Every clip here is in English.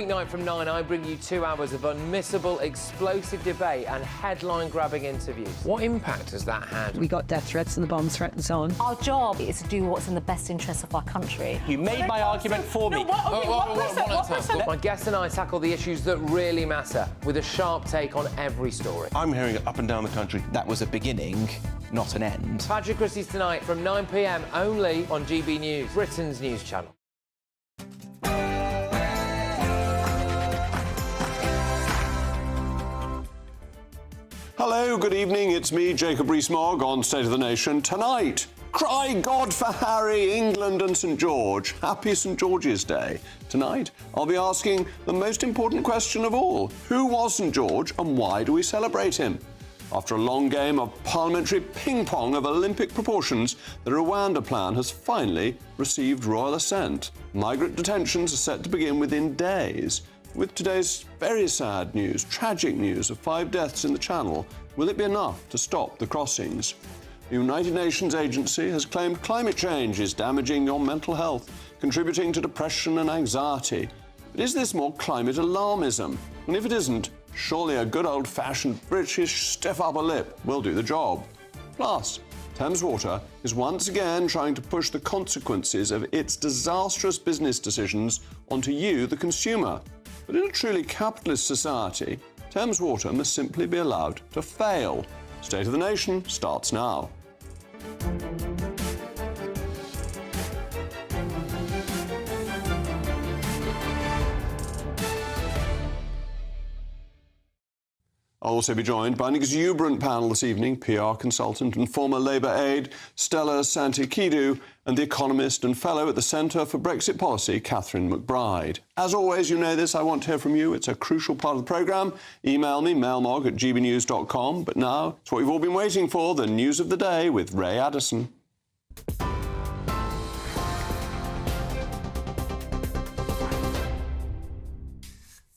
weeknight from 9, I bring you 2 hours of unmissable, explosive debate and headline-grabbing interviews. What impact has that had? We got death threats and the bomb threat and so on. Our job is to do what's in the best interest of our country. You made my argument for me. My guest and I tackle the issues that really matter, with a sharp take on every story. I'm hearing it up and down the country. That was a beginning, not an end. Patrick Christie's tonight from 9 p.m. only on GB News, Britain's news channel. Hello, good evening. It's me, Jacob Rees-Mogg, on State of the Nation. Tonight, cry God for Harry, England and St George. Happy St George's Day. Tonight, I'll be asking the most important question of all. Who was St George and why do we celebrate him? After a long game of parliamentary ping-pong of Olympic proportions, the Rwanda plan has finally received royal assent. Migrant detentions are set to begin within days. With today's very sad news, tragic news of 5 deaths in the Channel, will it be enough to stop the crossings? The United Nations agency has claimed climate change is damaging your mental health, contributing to depression and anxiety. But is this more climate alarmism? And if it isn't, surely a good old-fashioned British stiff upper lip will do the job. Plus, Thames Water is once again trying to push the consequences of its disastrous business decisions onto you, the consumer. But in a truly capitalist society, Thames Water must simply be allowed to fail. State of the Nation starts now. I'll also be joined by an exuberant panel this evening, PR consultant and former Labour aide Stella Santikidou, and the economist and fellow at the Centre for Brexit Policy, Catherine McBride. As always, you know this, I want to hear from you. It's a crucial part of the programme. Email me, mailmog@gbnews.com. But now, it's what you've all been waiting for, the news of the day with Ray Addison.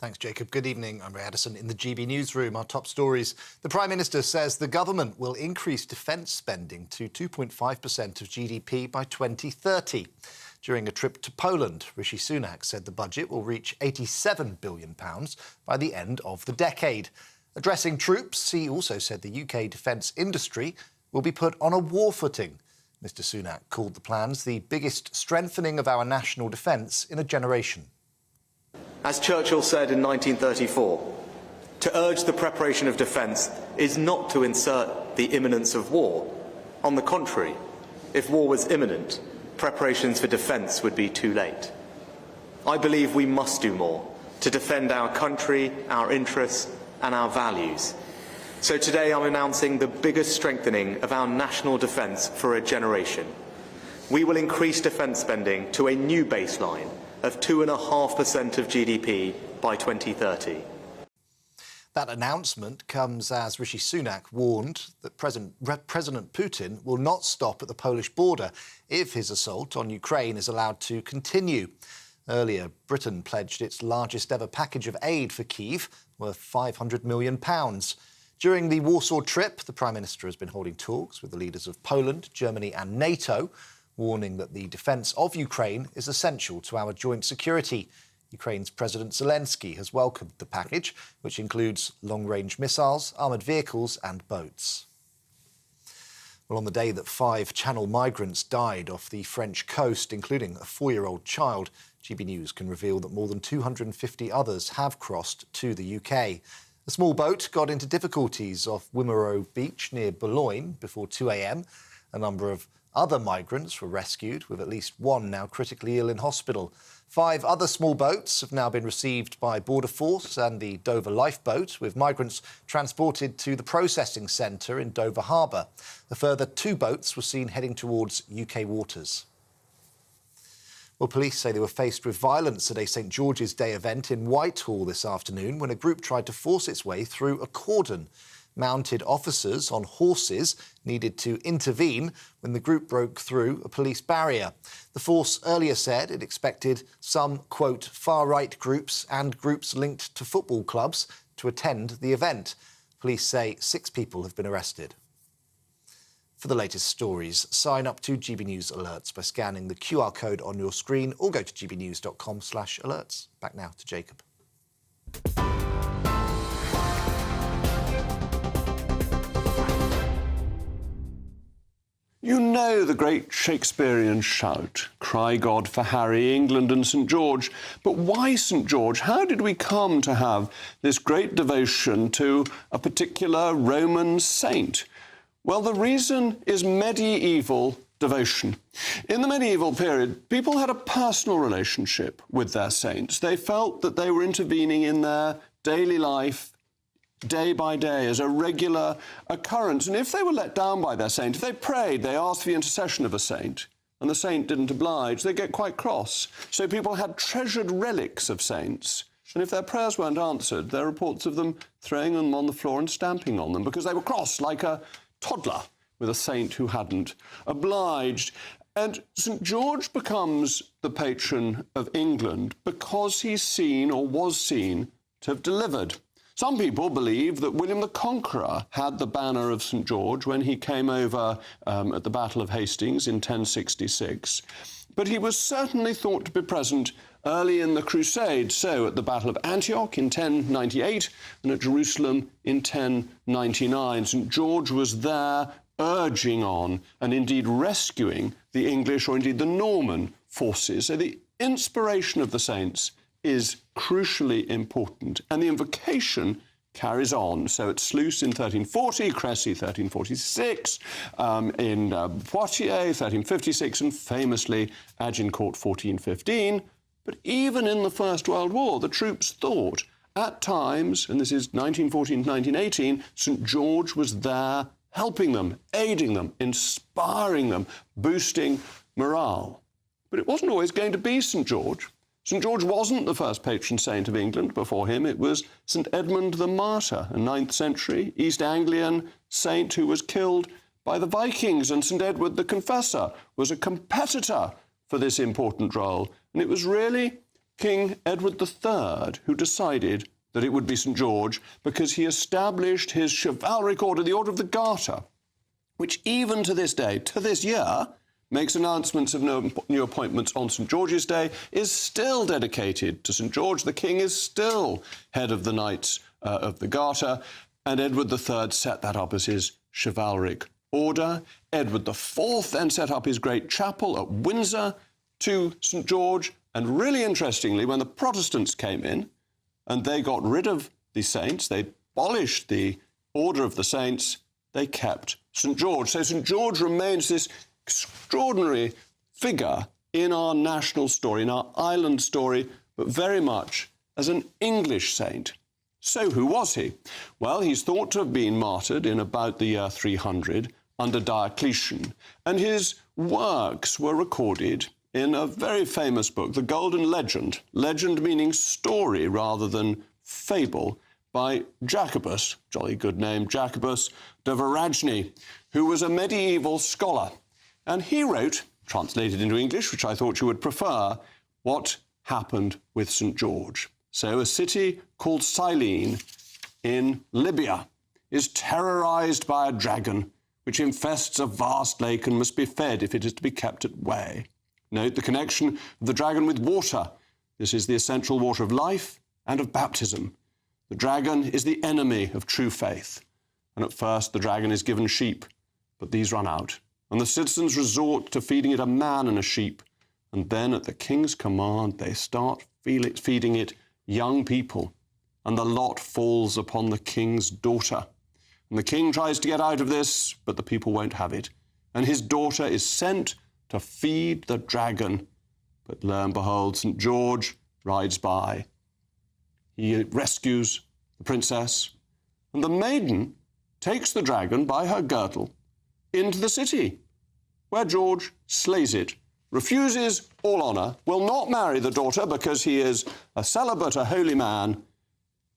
Thanks, Jacob. Good evening. I'm Ray Addison in the GB newsroom. Our top stories. The Prime Minister says the government will increase defence spending to 2.5% of GDP by 2030. During a trip to Poland, Rishi Sunak said the budget will reach £87 billion by the end of the decade. Addressing troops, he also said the UK defence industry will be put on a war footing. Mr Sunak called the plans the biggest strengthening of our national defence in a generation. As Churchill said in 1934, to urge the preparation of defence is not to insert the imminence of war. On the contrary, if war was imminent, preparations for defence would be too late. I believe we must do more to defend our country, our interests and our values. So today I'm announcing the biggest strengthening of our national defence for a generation. We will increase defence spending to a new baseline of 2.5% of GDP by 2030. That announcement comes as Rishi Sunak warned that President Putin will not stop at the Polish border if his assault on Ukraine is allowed to continue. Earlier, Britain pledged its largest ever package of aid for Kyiv, worth £500 million. During the Warsaw trip, the Prime Minister has been holding talks with the leaders of Poland, Germany and NATO, warning that the defence of Ukraine is essential to our joint security. Ukraine's President Zelensky has welcomed the package, which includes long-range missiles, armoured vehicles and boats. Well, on the day that 5 Channel migrants died off the French coast, including a 4-year-old child, GB News can reveal that more than 250 others have crossed to the UK. A small boat got into difficulties off Wimereux Beach near Boulogne before 2 a.m. A number of other migrants were rescued, with at least one now critically ill in hospital. 5 other small boats have now been received by Border Force and the Dover lifeboat, with migrants transported to the processing centre in Dover Harbour. A further 2 boats were seen heading towards UK waters. Well, police say they were faced with violence at a St George's Day event in Whitehall this afternoon when a group tried to force its way through a cordon. Mounted officers on horses needed to intervene when the group broke through a police barrier. The force earlier said it expected some, quote, far-right groups and groups linked to football clubs to attend the event. Police say 6 people have been arrested. For the latest stories, sign up to GB News Alerts by scanning the QR code on your screen or go to gbnews.com/alerts. Back now to Jacob. You know the great Shakespearean shout, "Cry God for Harry, England and St George." But why St George? How did we come to have this great devotion to a particular Roman saint? Well, the reason is medieval devotion. In the medieval period, people had a personal relationship with their saints. They felt that they were intervening in their daily life, day by day, as a regular occurrence. And if they were let down by their saint, if they prayed, they asked for the intercession of a saint, and the saint didn't oblige, they'd get quite cross. So people had treasured relics of saints, and if their prayers weren't answered, there are reports of them throwing them on the floor and stamping on them because they were cross, like a toddler with a saint who hadn't obliged. And St George becomes the patron of England because he's seen, or was seen, to have delivered. Some people believe that William the Conqueror had the banner of St George when he came over at the Battle of Hastings in 1066. But he was certainly thought to be present early in the Crusade, so at the Battle of Antioch in 1098 and at Jerusalem in 1099. St George was there urging on and indeed rescuing the English or indeed the Norman forces. So the inspiration of the saints is crucially important, and the invocation carries on. So at Sluis in 1340, Crécy 1346, in Poitiers 1356, and famously Agincourt 1415. But even in the First World War, the troops thought at times, and this is 1914 to 1918, St George was there helping them, aiding them, inspiring them, boosting morale. But it wasn't always going to be St George. St George wasn't the first patron saint of England. Before him, it was St Edmund the Martyr, a 9th century East Anglian saint who was killed by the Vikings, and St Edward the Confessor was a competitor for this important role. And it was really King Edward III who decided that it would be St George because he established his chivalric order, the Order of the Garter, which even to this day, to this year, makes announcements of new appointments on St George's Day, is still dedicated to St George. The king is still head of the Knights of the Garter, and Edward III set that up as his chivalric order. Edward IV then set up his great chapel at Windsor to St George, and really interestingly, when the Protestants came in and they got rid of the saints, they abolished the order of the saints, they kept St George. So St George remains this extraordinary figure in our national story, in our island story, but very much as an English saint. So who was he? Well, he's thought to have been martyred in about the year 300 under Diocletian, and his works were recorded in a very famous book, The Golden Legend, legend meaning story rather than fable, by Jacobus, jolly good name, Jacobus de Voragine, who was a medieval scholar. And he wrote, translated into English, which I thought you would prefer, what happened with St George. So a city called Cyllene in Libya is terrorized by a dragon, which infests a vast lake and must be fed if it is to be kept at bay. Note the connection of the dragon with water. This is the essential water of life and of baptism. The dragon is the enemy of true faith. And at first the dragon is given sheep, but these run out. And the citizens resort to feeding it a man and a sheep. And then at the king's command, they start feeding it young people. And the lot falls upon the king's daughter. And the king tries to get out of this, but the people won't have it. And his daughter is sent to feed the dragon. But lo and behold, St George rides by. He rescues the princess, and the maiden takes the dragon by her girdle into the city, where George slays it, refuses all honour, will not marry the daughter because he is a celibate, a holy man,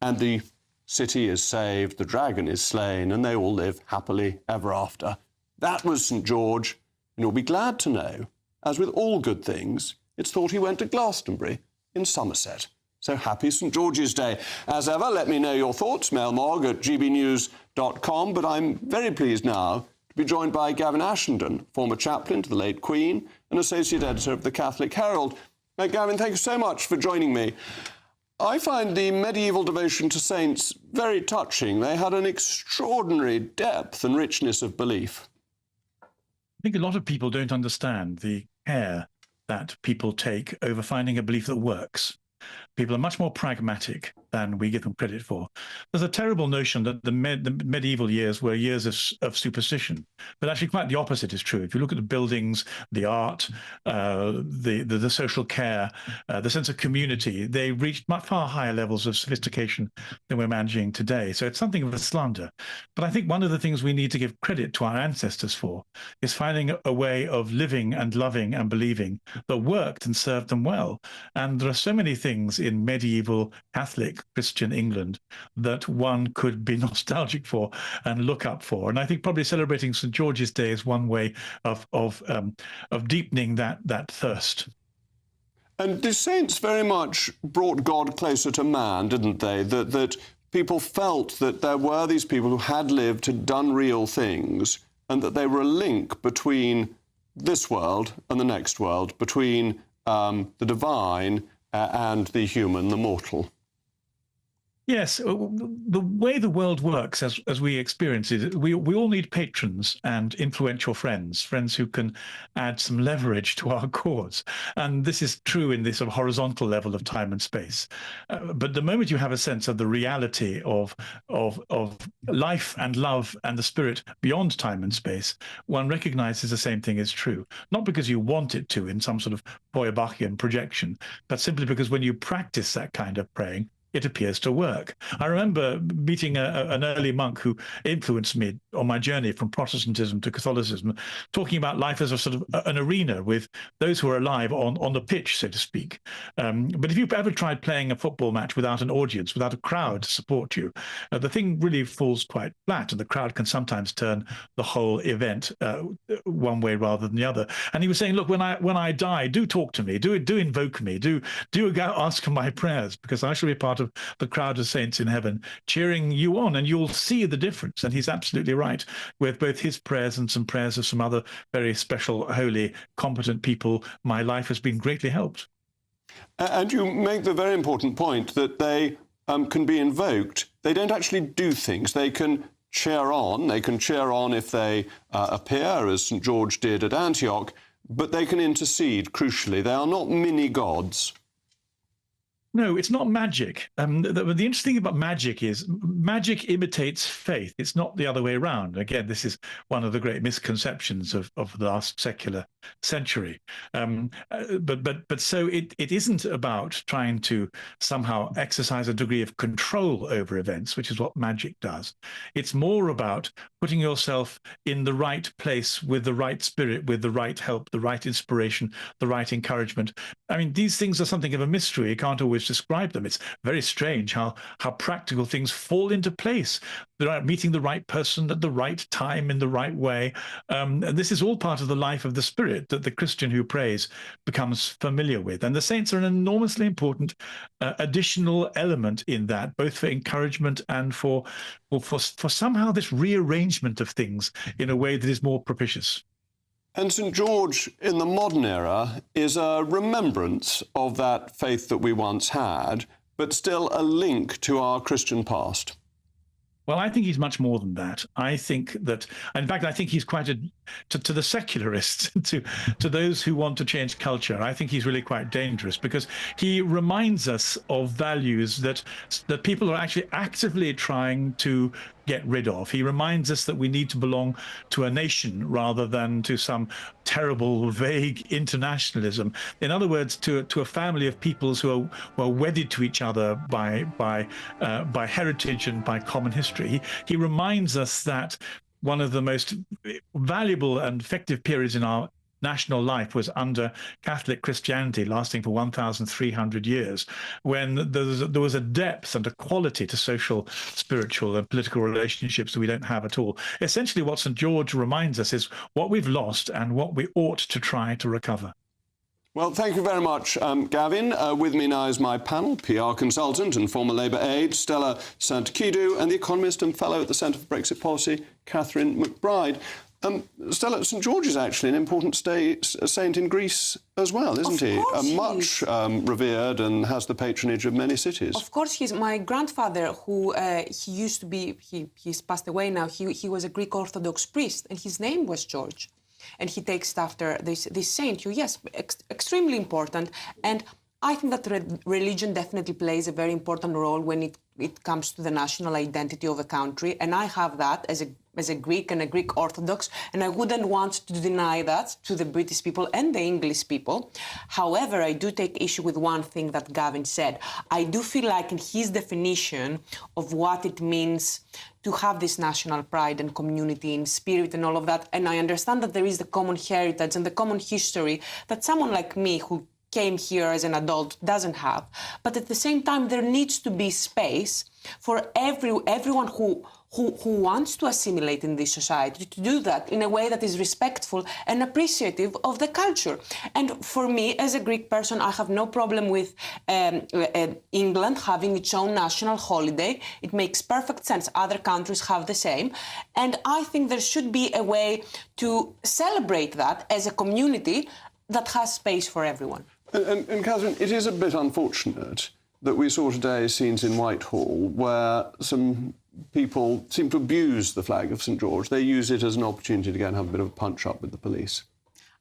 and the city is saved, the dragon is slain, and they all live happily ever after. That was St George, and you'll be glad to know, as with all good things, it's thought he went to Glastonbury in Somerset. So happy St George's Day. As ever, let me know your thoughts, mailmog@gbnews.com, but I'm very pleased now to be joined by Gavin Ashenden, former chaplain to the late Queen and associate editor of the Catholic Herald. Gavin, thank you so much for joining me. I find the medieval devotion to saints very touching. They had an extraordinary depth and richness of belief. think a lot of people don't understand the care that people take over finding a belief that works. People are much more pragmatic than we give them credit for. There's a terrible notion that the medieval years were years of superstition, but actually quite the opposite is true. If you look at the buildings, the art, the social care, the sense of community, they reached much far higher levels of sophistication than we're managing today. So it's something of a slander. But I think one of the things we need to give credit to our ancestors for is finding a way of living and loving and believing that worked and served them well. And there are so many things in medieval Catholic Christian England that one could be nostalgic for and look up for. And I think probably celebrating St. George's Day is one way of deepening that thirst. And the saints very much brought God closer to man, didn't they? That people felt that there were these people who had lived, had done real things, and that they were a link between this world and the next world, between the divine and the human, the mortal. Yes, the way the world works as we experience it, we all need patrons and influential friends who can add some leverage to our cause. And this is true in this sort of horizontal level of time and space. But the moment you have a sense of the reality of life and love and the spirit beyond time and space, one recognizes the same thing is true. Not because you want it to in some sort of Feuerbachian projection, but simply because when you practice that kind of praying, it appears to work. I remember meeting an early monk who influenced me on my journey from Protestantism to Catholicism, talking about life as a sort of an arena with those who are alive on the pitch, so to speak. But if you've ever tried playing a football match without an audience, without a crowd to support you, the thing really falls quite flat, and the crowd can sometimes turn the whole event one way rather than the other. And he was saying, look, when I die, do talk to me, do invoke me, do ask for my prayers, because I shall be part of the crowd of saints in heaven cheering you on, and you'll see the difference. And he's absolutely right. With both his prayers and some prayers of some other very special, holy, competent people, my life has been greatly helped. And you make the very important point that they can be invoked. They don't actually do things. They can cheer on. They can cheer on if they appear, as St. George did at Antioch, but they can intercede, crucially. They are not mini-gods. No, it's not magic. The interesting thing about magic is magic imitates faith. It's not the other way around. Again, this is one of the great misconceptions of the last secular century. But so it isn't about trying to somehow exercise a degree of control over events, which is what magic does. It's more about putting yourself in the right place with the right spirit, with the right help, the right inspiration, the right encouragement. I mean, these things are something of a mystery. You can't always describe them. It's very strange how practical things fall into place. They're meeting the right person at the right time in the right way. And this is all part of the life of the spirit that the Christian who prays becomes familiar with. And the saints are an enormously important additional element in that, both for encouragement and for somehow this rearrangement of things in a way that is more propitious. And St. George, in the modern era, is a remembrance of that faith that we once had, but still a link to our Christian past. Well, I think he's much more than that. I think that, in fact, I think he's quite to the secularists, to those who want to change culture. I think he's really quite dangerous because he reminds us of values that people are actually actively trying to get rid of. He reminds us that we need to belong to a nation rather than to some terrible, vague internationalism. In other words, to a family of peoples who are wedded to each other by heritage and by common history. He reminds us that one of the most valuable and effective periods in our national life was under Catholic Christianity, lasting for 1,300 years, when there was a depth and a quality to social, spiritual, and political relationships that we don't have at all. Essentially, what St. George reminds us is what we've lost and what we ought to try to recover. Well, thank you very much, Gavin. With me now is my panel, PR consultant and former Labour aide, Stella Santakidou, and the economist and fellow at the Centre for Brexit Policy, Catherine McBride. Stella, St. George is actually an important saint in Greece as well, isn't he? Much revered and has the patronage of many cities. Of course, he's my grandfather, who he used to be, he's passed away now, he was a Greek Orthodox priest, and his name was George. and he takes it after this saint. Yes, extremely important. And I think that religion definitely plays a very important role when it comes to the national identity of a country. And I have that as a Greek and a Greek Orthodox, and I wouldn't want to deny that to the British people and the English people. However, I do take issue with one thing that Gavin said. I do feel like in his definition of what it means to have this national pride and community in spirit and all of that, and I understand that there is the common heritage and the common history that someone like me who came here as an adult doesn't have. But at the same time, there needs to be space for everyone who wants to assimilate in this society to do that in a way that is respectful and appreciative of the culture. And for me, as a Greek person, I have no problem with England having its own national holiday. It makes perfect sense. Other countries have the same. And I think there should be a way to celebrate that as a community that has space for everyone. And Catherine, it is a bit unfortunate that we saw today scenes in Whitehall where some people seem to abuse the flag of St George. They use it as an opportunity to go and have a bit of a punch-up with the police.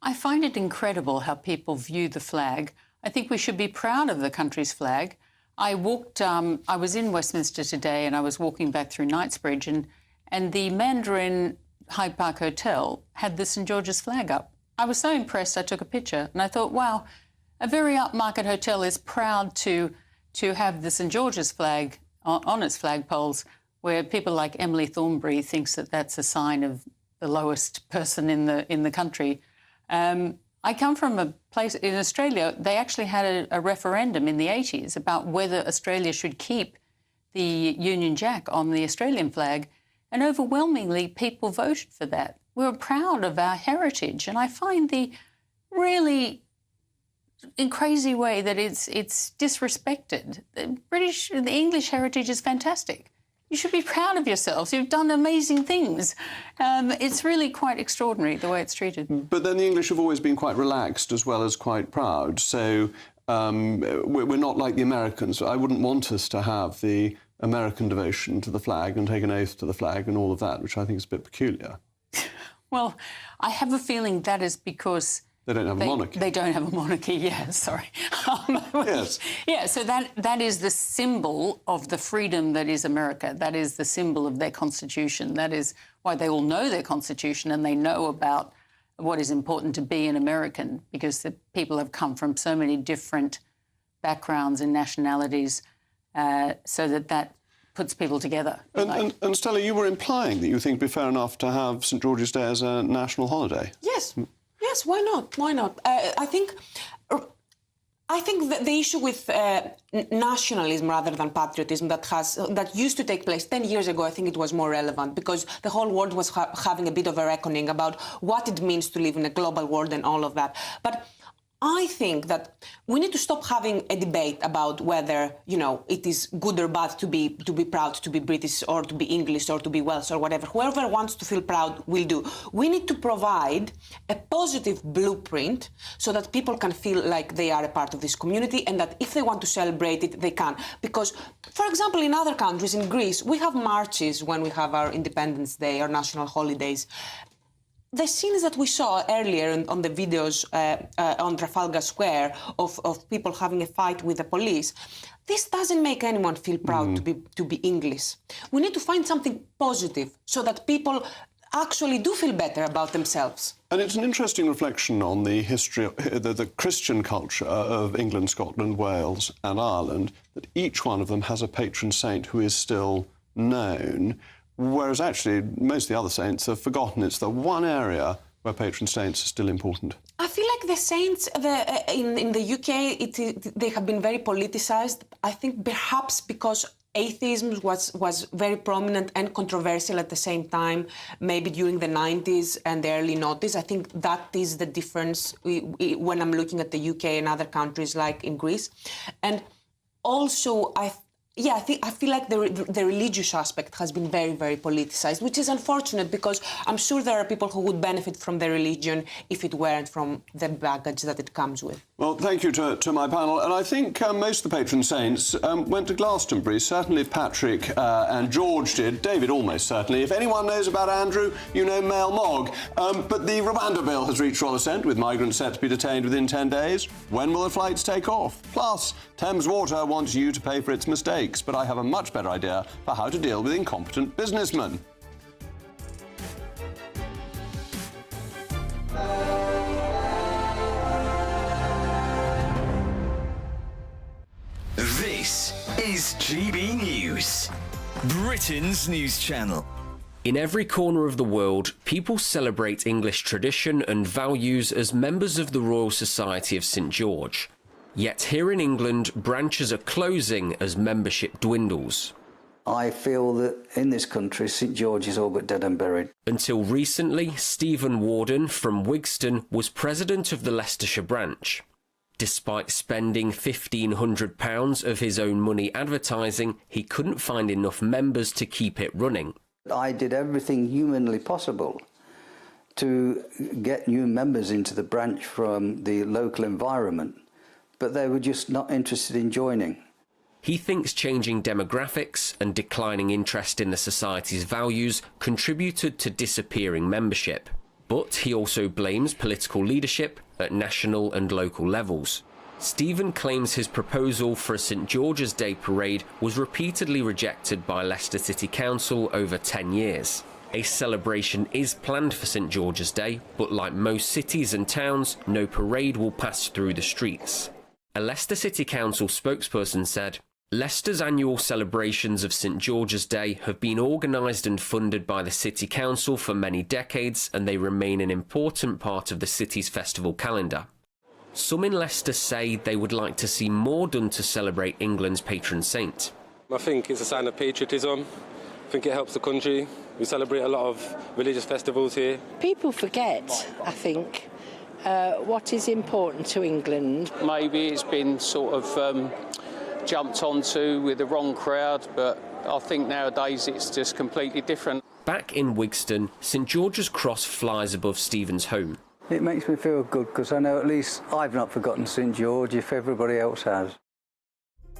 I find it incredible how people view the flag. I think we should be proud of the country's flag. I was in Westminster today and I was walking back through Knightsbridge and the Mandarin Hyde Park Hotel had the St George's flag up. I was so impressed I took a picture and I thought, wow, a very upmarket hotel is proud to have the St George's flag on its flagpoles, where people like Emily Thornberry thinks that that's a sign of the lowest person in the country. I come from a place in Australia. They actually had a referendum in the 80s about whether Australia should keep the Union Jack on the Australian flag, and overwhelmingly people voted for that. We were proud of our heritage, and I find the really in crazy way that it's disrespected. The English heritage is fantastic. You should be proud of yourselves. You've done amazing things. It's really quite extraordinary the way it's treated. But then the English have always been quite relaxed as well as quite proud. So we're not like the Americans. I wouldn't want us to have the American devotion to the flag and take an oath to the flag and all of that, which I think is a bit peculiar. Well, I have a feeling that is because they don't have a monarchy. They don't have a monarchy, yeah, sorry. Yes. Yeah, so that is the symbol of the freedom that is America. That is the symbol of their constitution. That is why they all know their constitution and they know about what is important to be an American, because the people have come from so many different backgrounds and nationalities, so that puts people together. And Stella, you were implying that you think it'd be fair enough to have St George's Day as a national holiday. Yes. Yes, why not? Why not? I think the issue with nationalism rather than patriotism that used to take place 10 years ago, I think it was more relevant because the whole world was having a bit of a reckoning about what it means to live in a global world and all of that. But I think that we need to stop having a debate about whether, it is good or bad to be proud to be British or to be English or to be Welsh or whatever. Whoever wants to feel proud will do. We need to provide a positive blueprint so that people can feel like they are a part of this community and that if they want to celebrate it, they can. Because, for example, in other countries, in Greece, we have marches when we have our Independence Day, our national holidays. The scenes that we saw earlier on the videos on Trafalgar Square of people having a fight with the police, this doesn't make anyone feel proud to be English. We need to find something positive so that people actually do feel better about themselves. And it's an interesting reflection on the history, the Christian culture of England, Scotland, Wales and Ireland, that each one of them has a patron saint who is still known. Whereas actually most of the other saints are forgotten. It's the one area where patron saints are still important. I feel like the saints in the UK, they have been very politicized. I think perhaps because atheism was very prominent and controversial at the same time, maybe during the 90s and the early 90s. I think that is the difference when I'm looking at the UK and other countries like in Greece. And also, Yeah, I feel like the religious aspect has been very, very politicized, which is unfortunate because I'm sure there are people who would benefit from their religion if it weren't from the baggage that it comes with. Well, thank you to my panel. And I think most of the patron saints went to Glastonbury. Certainly Patrick and George did. David almost certainly. If anyone knows about Andrew, you know Rees-Mogg. But the Rwanda bill has reached royal assent, with migrants set to be detained within 10 days. When will the flights take off? Plus, Thames Water wants you to pay for its mistakes. But I have a much better idea for how to deal with incompetent businessmen. This is GB News, Britain's news channel. In every corner of the world, people celebrate English tradition and values as members of the Royal Society of St George. Yet here in England, branches are closing as membership dwindles. I feel that in this country, St George is all but dead and buried. Until recently, Stephen Warden from Wigston was president of the Leicestershire branch. Despite spending £1,500 of his own money advertising, he couldn't find enough members to keep it running. I did everything humanly possible to get new members into the branch from the local environment, but they were just not interested in joining. He thinks changing demographics and declining interest in the society's values contributed to disappearing membership. But he also blames political leadership at national and local levels. Stephen claims his proposal for a St George's Day parade was repeatedly rejected by Leicester City Council over 10 years. A celebration is planned for St George's Day, but like most cities and towns, no parade will pass through the streets. A Leicester City Council spokesperson said, "Leicester's annual celebrations of St George's Day have been organised and funded by the City Council for many decades, and they remain an important part of the city's festival calendar." Some in Leicester say they would like to see more done to celebrate England's patron saint. I think it's a sign of patriotism. I think it helps the country. We celebrate a lot of religious festivals here. People forget, I think, what is important to England. Maybe it's been sort of jumped onto with the wrong crowd, but I think nowadays it's just completely different. Back in Wigston, St George's Cross flies above Stephen's home. It makes me feel good because I know at least I've not forgotten St George if everybody else has.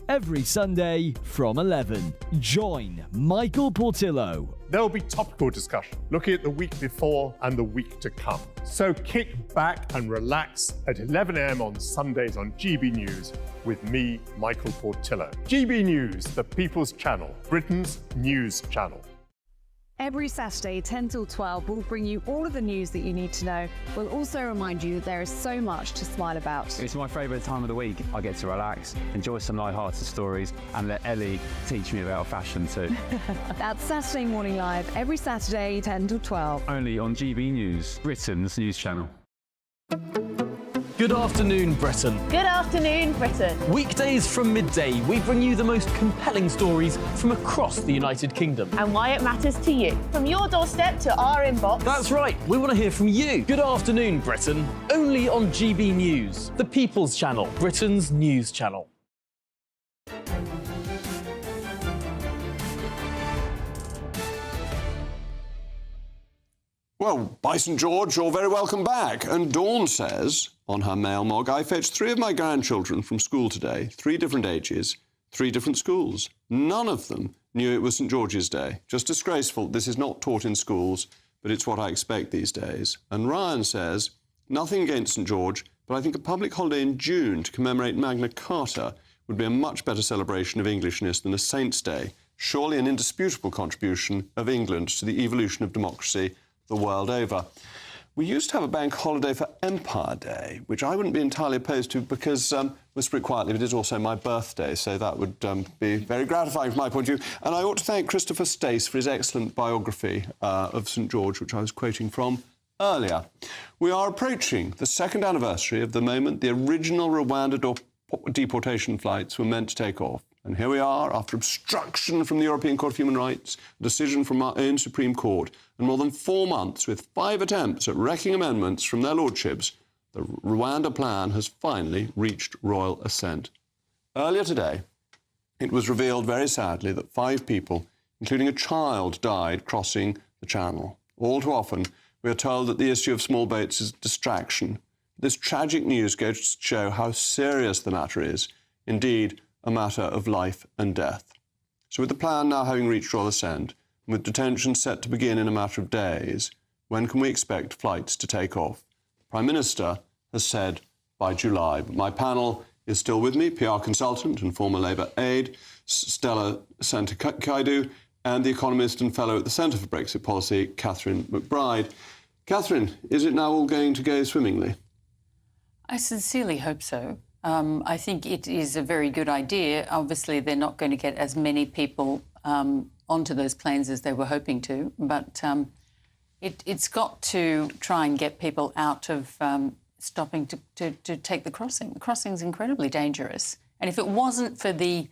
Every Sunday from 11, join Michael Portillo. There'll be topical discussion, looking at the week before and the week to come. So kick back and relax at 11 a.m. on Sundays on GB News with me, Michael Portillo. GB News, the People's Channel, Britain's news channel. Every Saturday, 10 till 12, we'll bring you all of the news that you need to know. We'll also remind you that there is so much to smile about. It's my favourite time of the week. I get to relax, enjoy some light-hearted stories, and let Ellie teach me about fashion too. That's Saturday Morning Live, every Saturday, 10 till 12. Only on GB News, Britain's news channel. Good afternoon, Britain. Good afternoon, Britain. Weekdays from midday, we bring you the most compelling stories from across the United Kingdom. And why it matters to you. From your doorstep to our inbox. That's right, we want to hear from you. Good afternoon, Britain. Only on GB News, the People's Channel, Britain's news channel. Well, by St George, you're very welcome back. And Dawn says, on her Rees-Mogg, I fetched 3 of my grandchildren from school today, 3 different ages, 3 different schools. None of them knew it was St George's Day. Just disgraceful. This is not taught in schools, but it's what I expect these days. And Ryan says, nothing against St George, but I think a public holiday in June to commemorate Magna Carta would be a much better celebration of Englishness than a Saint's Day. Surely an indisputable contribution of England to the evolution of democracy the world over. We used to have a bank holiday for Empire Day, which I wouldn't be entirely opposed to because, whisper it quietly, it is also my birthday, so that would be very gratifying from my point of view. And I ought to thank Christopher Stace for his excellent biography of St George, which I was quoting from earlier. We are approaching the 2nd anniversary of the moment the original Rwanda deportation flights were meant to take off. And here we are, after obstruction from the European Court of Human Rights, a decision from our own Supreme Court, and more than 4 months with 5 attempts at wrecking amendments from their lordships, the Rwanda plan has finally reached royal assent. Earlier today, it was revealed very sadly that 5 people, including a child, died crossing the channel. All too often, we are told that the issue of small boats is a distraction. This tragic news goes to show how serious the matter is, indeed, a matter of life and death. So with the plan now having reached Royal Ascent, and with detention set to begin in a matter of days, when can we expect flights to take off? The Prime Minister has said by July. But my panel is still with me, PR consultant and former Labour aide, Stella Santikaidu, and the economist and fellow at the Centre for Brexit Policy, Catherine McBride. Catherine, is it now all going to go swimmingly? I sincerely hope so. I think it is a very good idea. Obviously, they're not going to get as many people onto those planes as they were hoping to, but it's got to try and get people out of stopping to take the crossing. The crossing is incredibly dangerous. And if it wasn't for the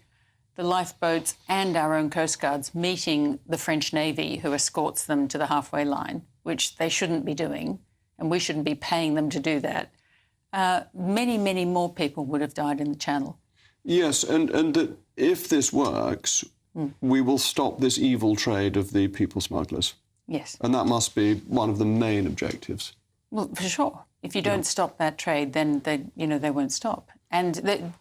lifeboats and our own Coast Guards meeting the French Navy, who escorts them to the halfway line, which they shouldn't be doing, and we shouldn't be paying them to do that, many, many more people would have died in the Channel. Yes, and if this works, we will stop this evil trade of the people smugglers. Yes. And that must be one of the main objectives. Well, for sure. If you don't stop that trade, then they won't stop. And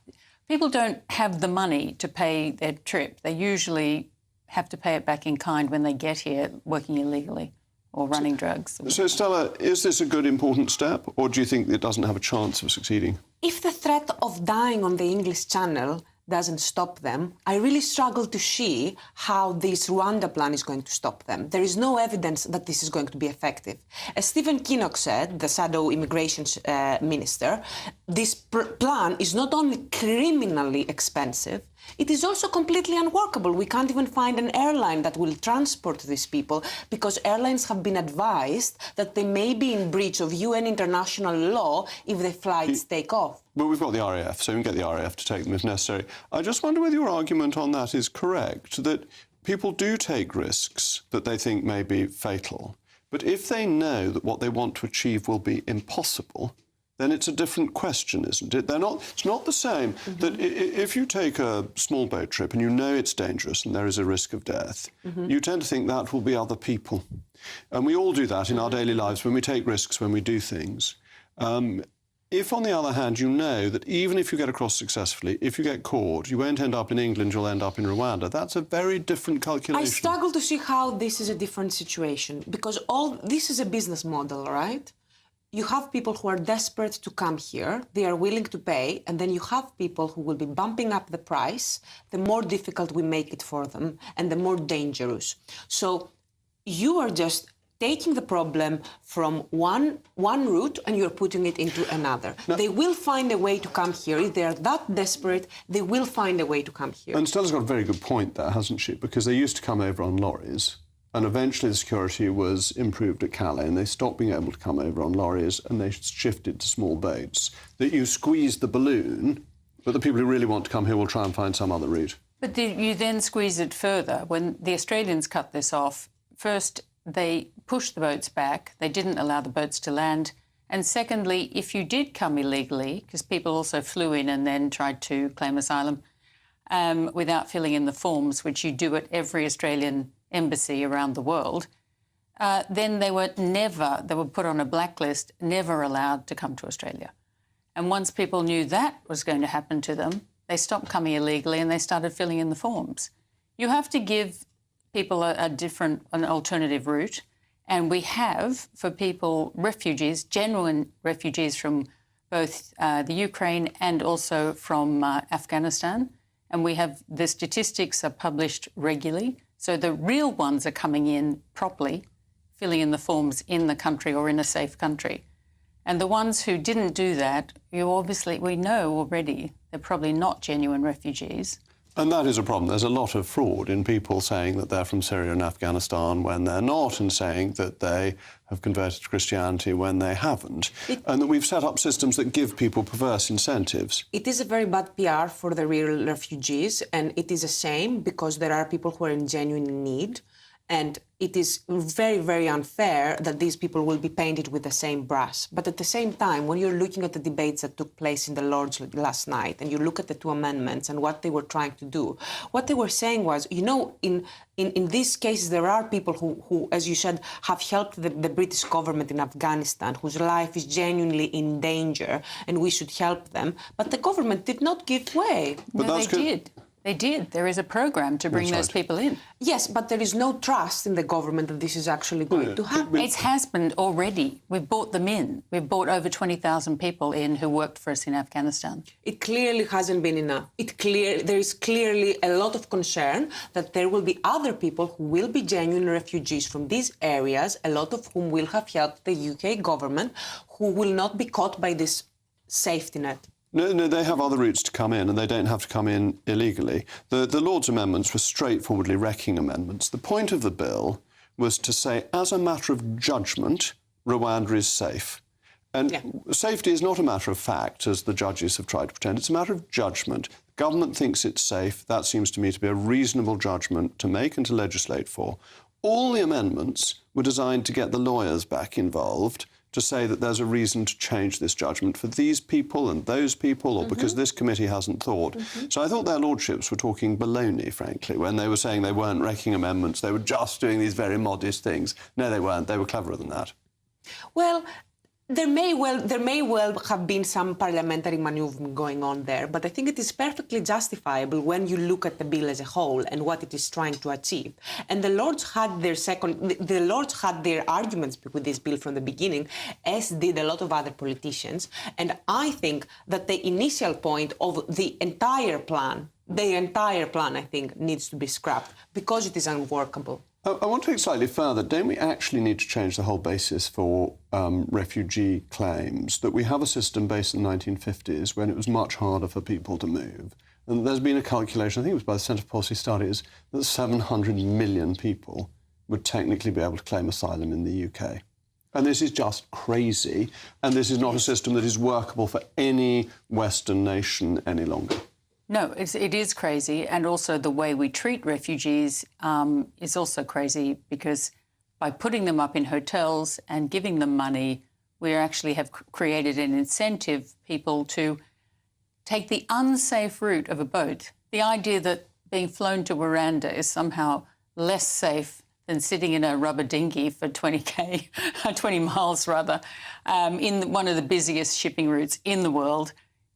people don't have the money to pay their trip. They usually have to pay it back in kind when they get here working illegally or running drugs. So, Stella, is this a good, important step, or do you think it doesn't have a chance of succeeding? If the threat of dying on the English Channel doesn't stop them, I really struggle to see how this Rwanda plan is going to stop them. There is no evidence that this is going to be effective. As Stephen Kinnock said, the shadow immigration minister, this plan is not only criminally expensive, it is also completely unworkable. We can't even find an airline that will transport these people because airlines have been advised that they may be in breach of UN international law if the flights take off. But we've got the RAF, so we can get the RAF to take them if necessary. I just wonder whether your argument on that is correct, that people do take risks that they think may be fatal. But if they know that what they want to achieve will be impossible, then it's a different question, isn't it? It's not the same that if you take a small boat trip and you know it's dangerous and there is a risk of death, you tend to think that will be other people. And we all do that in our daily lives when we take risks, when we do things. If, on the other hand, you know that even if you get across successfully, if you get caught, you won't end up in England, you'll end up in Rwanda, that's a very different calculation. I struggle to see how this is a different situation because this is a business model, right? You have people who are desperate to come here, they are willing to pay, and then you have people who will be bumping up the price, the more difficult we make it for them, and the more dangerous. So you are just taking the problem from one route and you're putting it into another. Now, they will find a way to come here. If they are that desperate, they will find a way to come here. And Stella's got a very good point there, hasn't she? Because they used to come over on lorries. And eventually the security was improved at Calais and they stopped being able to come over on lorries and they shifted to small boats. That you squeeze the balloon, but the people who really want to come here will try and find some other route. But you then squeeze it further. When the Australians cut this off, first they pushed the boats back, they didn't allow the boats to land. And secondly, if you did come illegally, because people also flew in and then tried to claim asylum without filling in the forms, which you do at every Australian embassy around the world, then they were put on a blacklist, never allowed to come to Australia. And once people knew that was going to happen to them, they stopped coming illegally and they started filling in the forms. You have to give people an alternative route. And we have, for people, refugees, genuine refugees from both the Ukraine and also from Afghanistan. And we have, the statistics are published regularly. So the real ones are coming in properly, filling in the forms in the country or in a safe country. And the ones who didn't do that, we know already they're probably not genuine refugees. And that is a problem. There's a lot of fraud in people saying that they're from Syria and Afghanistan when they're not, and saying that they have converted to Christianity when they haven't. And that we've set up systems that give people perverse incentives. It is a very bad PR for the real refugees, and it is a shame because there are people who are in genuine need. And it is very, very unfair that these people will be painted with the same brush. But at the same time, when you're looking at the debates that took place in the Lords last night, and you look at the two amendments and what they were trying to do, what they were saying was, you know, in these cases, there are people who, as you said, have helped the British government in Afghanistan, whose life is genuinely in danger, and we should help them. But the government did not give way. But no, they did. They did. There is a program to bring those people in. Yes, but there is no trust in the government that this is actually going to happen. It has happened already. We've brought them in. We've brought over 20,000 people in who worked for us in Afghanistan. It clearly hasn't been enough. There is clearly a lot of concern that there will be other people who will be genuine refugees from these areas, a lot of whom will have helped the UK government, who will not be caught by this safety net. No, they have other routes to come in, and they don't have to come in illegally. The Lords' amendments were straightforwardly wrecking amendments. The point of the bill was to say, as a matter of judgment, Rwanda is safe. And safety is not a matter of fact, as the judges have tried to pretend. It's a matter of judgment. The government thinks it's safe. That seems to me to be a reasonable judgment to make and to legislate for. All the amendments were designed to get the lawyers back involved, to say that there's a reason to change this judgment for these people and those people, or because this committee hasn't thought. So I thought their lordships were talking baloney, frankly, when they were saying they weren't wrecking amendments, they were just doing these very modest things. No, they weren't. They were cleverer than that. Well, there may well have been some parliamentary manoeuvre going on there, but I think it is perfectly justifiable when you look at the bill as a whole and what it is trying to achieve. And the Lords had their arguments with this bill from the beginning, as did a lot of other politicians. And I think that the initial point of the entire plan, I think, needs to be scrapped because it is unworkable. I want to take it slightly further. Don't we actually need to change the whole basis for refugee claims? That we have a system based in the 1950s when it was much harder for people to move. And there's been a calculation, I think it was by the Centre for Policy Studies, that 700 million people would technically be able to claim asylum in the UK. And this is just crazy. And this is not a system that is workable for any Western nation any longer. No, it is crazy, and also the way we treat refugees is also crazy, because by putting them up in hotels and giving them money, we actually have created an incentive people to take the unsafe route of a boat. The idea that being flown to Rwanda is somehow less safe than sitting in a rubber dinghy for 20 miles rather, in one of the busiest shipping routes in the world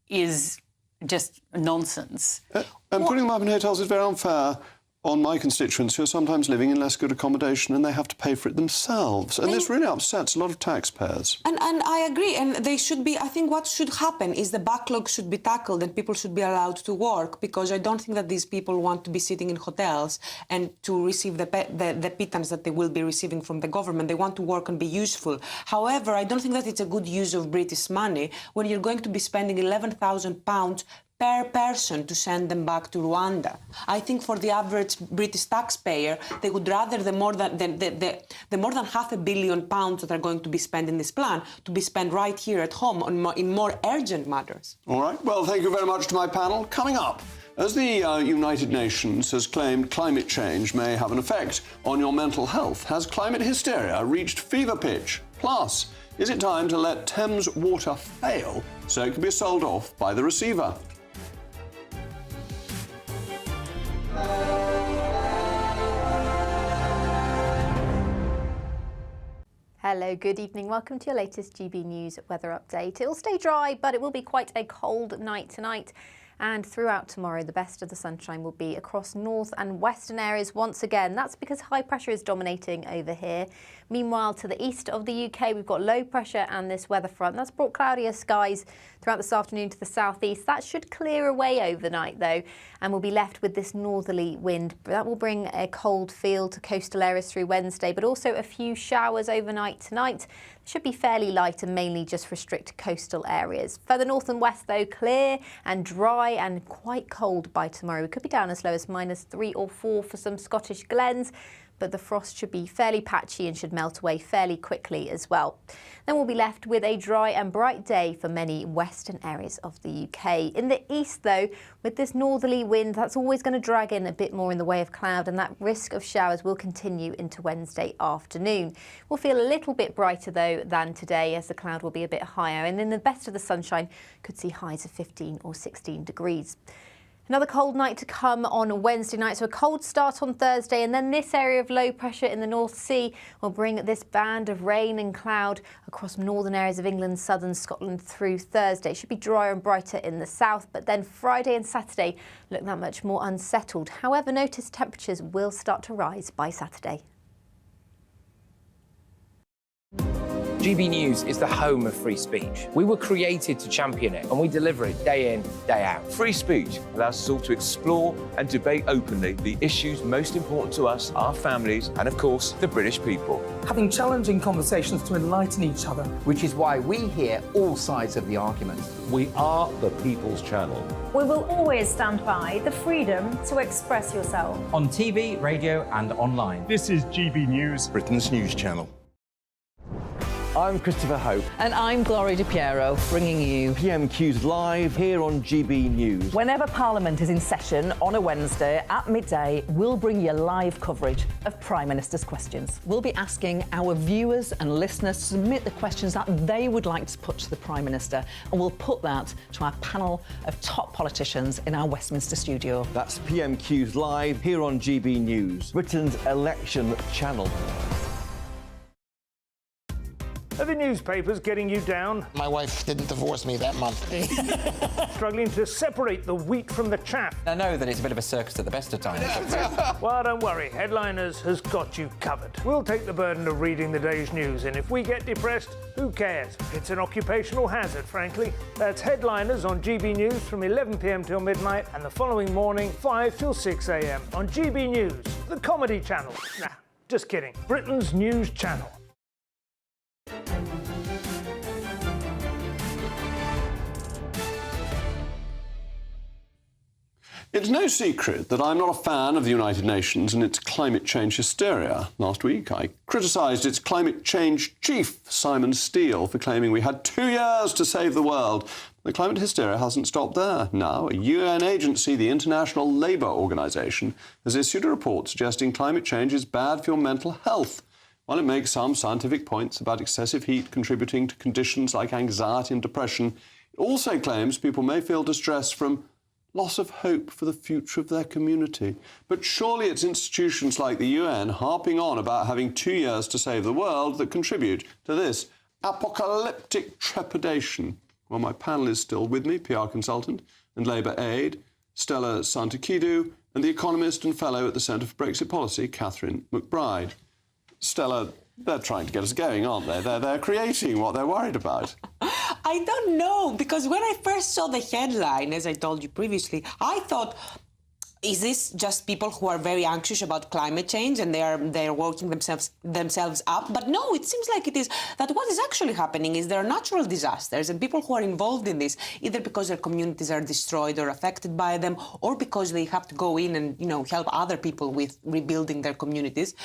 is just nonsense. And putting them up in hotels is very unfair on my constituents who are sometimes living in less good accommodation and they have to pay for it themselves. And this really upsets a lot of taxpayers. And I agree. And they should be, I think what should happen is the backlog should be tackled and people should be allowed to work, because I don't think that these people want to be sitting in hotels and to receive the pittance that they will be receiving from the government. They want to work and be useful. However, I don't think that it's a good use of British money when you're going to be spending £11,000 per person to send them back to Rwanda. I think for the average British taxpayer, they would rather the more than £500 million that are going to be spent in this plan to be spent right here at home in more urgent matters. All right. Well, thank you very much to my panel. Coming up, as the United Nations has claimed climate change may have an effect on your mental health, has climate hysteria reached fever pitch? Plus, is it time to let Thames Water fail so it can be sold off by the receiver? Hello, good evening. Welcome to your latest GB News weather update. It will stay dry, but it will be quite a cold night tonight. And throughout tomorrow, the best of the sunshine will be across north and western areas once again. That's because high pressure is dominating over here. Meanwhile, to the east of the UK, we've got low pressure and this weather front. That's brought cloudier skies throughout this afternoon to the southeast. That should clear away overnight, though, and we'll be left with this northerly wind. That will bring a cold feel to coastal areas through Wednesday, but also a few showers overnight tonight. Should be fairly light and mainly just restrict coastal areas. Further north and west, though, clear and dry and quite cold by tomorrow. We could be down as low as -3 or 4 for some Scottish glens. but the frost should be fairly patchy and should melt away fairly quickly as well. Then we'll be left with a dry and bright day for many western areas of the UK. In the east, though, with this northerly wind, that's always going to drag in a bit more in the way of cloud, and that risk of showers will continue into Wednesday afternoon. We'll feel a little bit brighter, though, than today, as the cloud will be a bit higher, and in the best of the sunshine could see highs of 15 or 16 degrees. Another cold night to come on Wednesday night, so a cold start on Thursday, and then this area of low pressure in the North Sea will bring this band of rain and cloud across northern areas of England, southern Scotland through Thursday. It should be drier and brighter in the south, but then Friday and Saturday look that much more unsettled. However, notice temperatures will start to rise by Saturday. GB News is the home of free speech. We were created to champion it, and we deliver it day in, day out. Free speech allows us all to explore and debate openly the issues most important to us, our families, and of course, the British people. Having challenging conversations to enlighten each other. Which is why we hear all sides of the argument. We are the People's Channel. We will always stand by the freedom to express yourself. On TV, radio and online. This is GB News, Britain's news channel. I'm Christopher Hope. And I'm Gloria Di Piero, bringing you PMQ's live here on GB News. Whenever Parliament is in session on a Wednesday at midday, we'll bring you live coverage of Prime Minister's questions. We'll be asking our viewers and listeners to submit the questions that they would like to put to the Prime Minister, and we'll put that to our panel of top politicians in our Westminster studio. That's PMQ's live here on GB News, Britain's election channel. Are the newspapers getting you down? My wife didn't divorce me that month. Struggling to separate the wheat from the chaff? I know that it's a bit of a circus at the best of times. Well, don't worry. Headliners has got you covered. We'll take the burden of reading the day's news, and if we get depressed, who cares? It's an occupational hazard, frankly. That's Headliners on GB News from 11 p.m. till midnight, and the following morning, 5 till 6 a.m. on GB News, the comedy channel. Nah, just kidding. Britain's news channel. It's no secret that I'm not a fan of the United Nations and its climate change hysteria. Last week, I criticised its climate change chief, Simon Steele, for claiming we had 2 years to save the world. The climate hysteria hasn't stopped there. Now, a UN agency, the International Labour Organization, has issued a report suggesting climate change is bad for your mental health. While it makes some scientific points about excessive heat contributing to conditions like anxiety and depression, it also claims people may feel distress from loss of hope for the future of their community. But surely it's institutions like the UN harping on about having 2 years to save the world that contribute to this apocalyptic trepidation. Well, my panel is still with me, PR consultant and Labour aide, Stella Santakidou, and the economist and fellow at the Centre for Brexit Policy, Catherine McBride. Stella, they're trying to get us going, aren't they? They're creating what they're worried about. I don't know, because when I first saw the headline, as I told you previously, I thought, is this just people who are very anxious about climate change and they're working themselves up? But no, it seems like it is that what is actually happening is there are natural disasters and people who are involved in this, either because their communities are destroyed or affected by them, or because they have to go in and help other people with rebuilding their communities.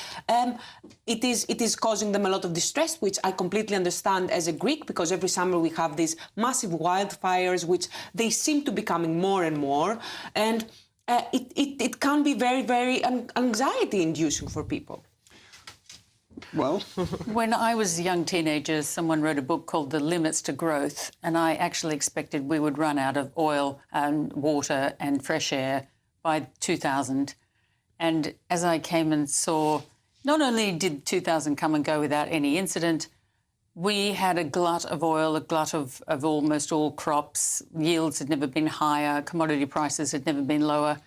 It is causing them a lot of distress, which I completely understand as a Greek, because every summer we have these massive wildfires, which they seem to be coming more and more, and it can be very, very anxiety-inducing for people. Well, when I was a young teenager, someone wrote a book called The Limits to Growth, and I actually expected we would run out of oil and water and fresh air by 2000. And as I came and saw, not only did 2000 come and go without any incident, we had a glut of oil, a glut of almost all crops. Yields had never been higher. Commodity prices had never been lower.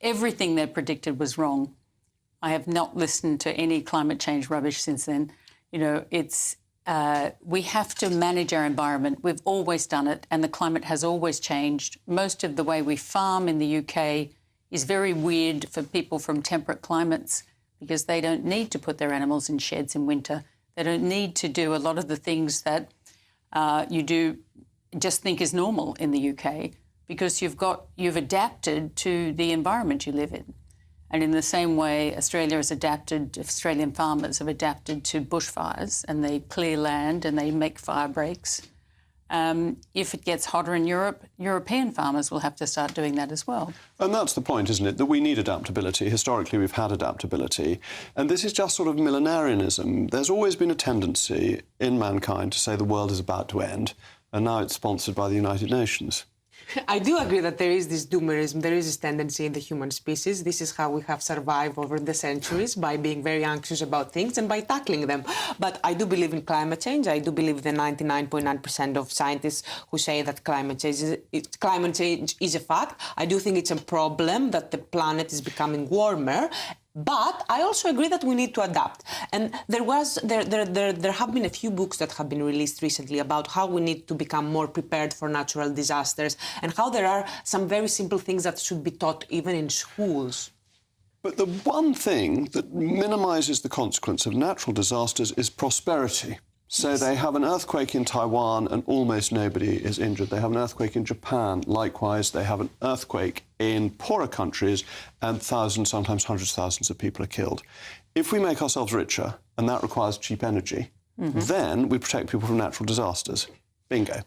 Everything they predicted was wrong. I have not listened to any climate change rubbish since then. We have to manage our environment. We've always done it, and the climate has always changed. Most of the way we farm in the UK is very weird for people from temperate climates, because they don't need to put their animals in sheds in winter. They don't need to do a lot of the things that you just think is normal in the UK, because you've adapted to the environment you live in. And in the same way, Australian farmers have adapted to bushfires, and they clear land and they make fire breaks. If it gets hotter in Europe, European farmers will have to start doing that as well. And that's the point, isn't it? That we need adaptability. Historically, we've had adaptability. And this is just sort of millenarianism. There's always been a tendency in mankind to say the world is about to end, and now it's sponsored by the United Nations. I do agree that there is this doomerism, there is this tendency in the human species. This is how we have survived over the centuries, by being very anxious about things and by tackling them. But I do believe in climate change. I do believe the 99.9% of scientists who say that climate change is a fact. I do think it's a problem that the planet is becoming warmer. But I also agree that we need to adapt. And there have been a few books that have been released recently about how we need to become more prepared for natural disasters and how there are some very simple things that should be taught even in schools. But the one thing that minimises the consequence of natural disasters is prosperity. So they have an earthquake in Taiwan and almost nobody is injured. They have an earthquake in Japan. Likewise, they have an earthquake in poorer countries and thousands, sometimes hundreds of thousands of people are killed. If we make ourselves richer, and that requires cheap energy, then we protect people from natural disasters. Bingo.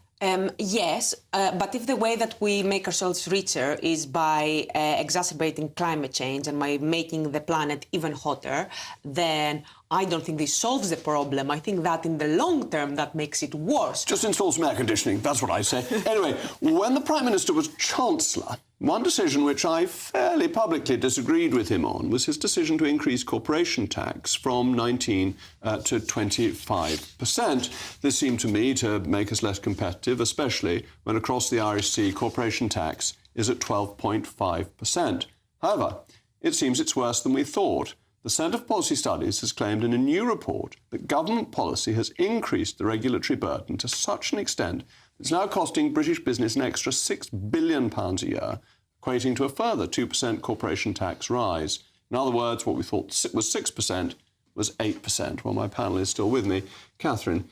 Yes, but if the way that we make ourselves richer is by exacerbating climate change and by making the planet even hotter, then I don't think this solves the problem. I think that in the long term, that makes it worse. Just install some air conditioning, that's what I say. Anyway, when the Prime Minister was Chancellor, one decision which I fairly publicly disagreed with him on was his decision to increase corporation tax from 19 to 25%. This seemed to me to make us less competitive, especially when across the Irish Sea corporation tax is at 12.5%. However, it seems it's worse than we thought. The Centre for Policy Studies has claimed in a new report that government policy has increased the regulatory burden to such an extent that it's now costing British business an extra £6 billion a year, equating to a further 2% corporation tax rise. In other words, what we thought was 6% was 8%. Well, my panel is still with me. Catherine,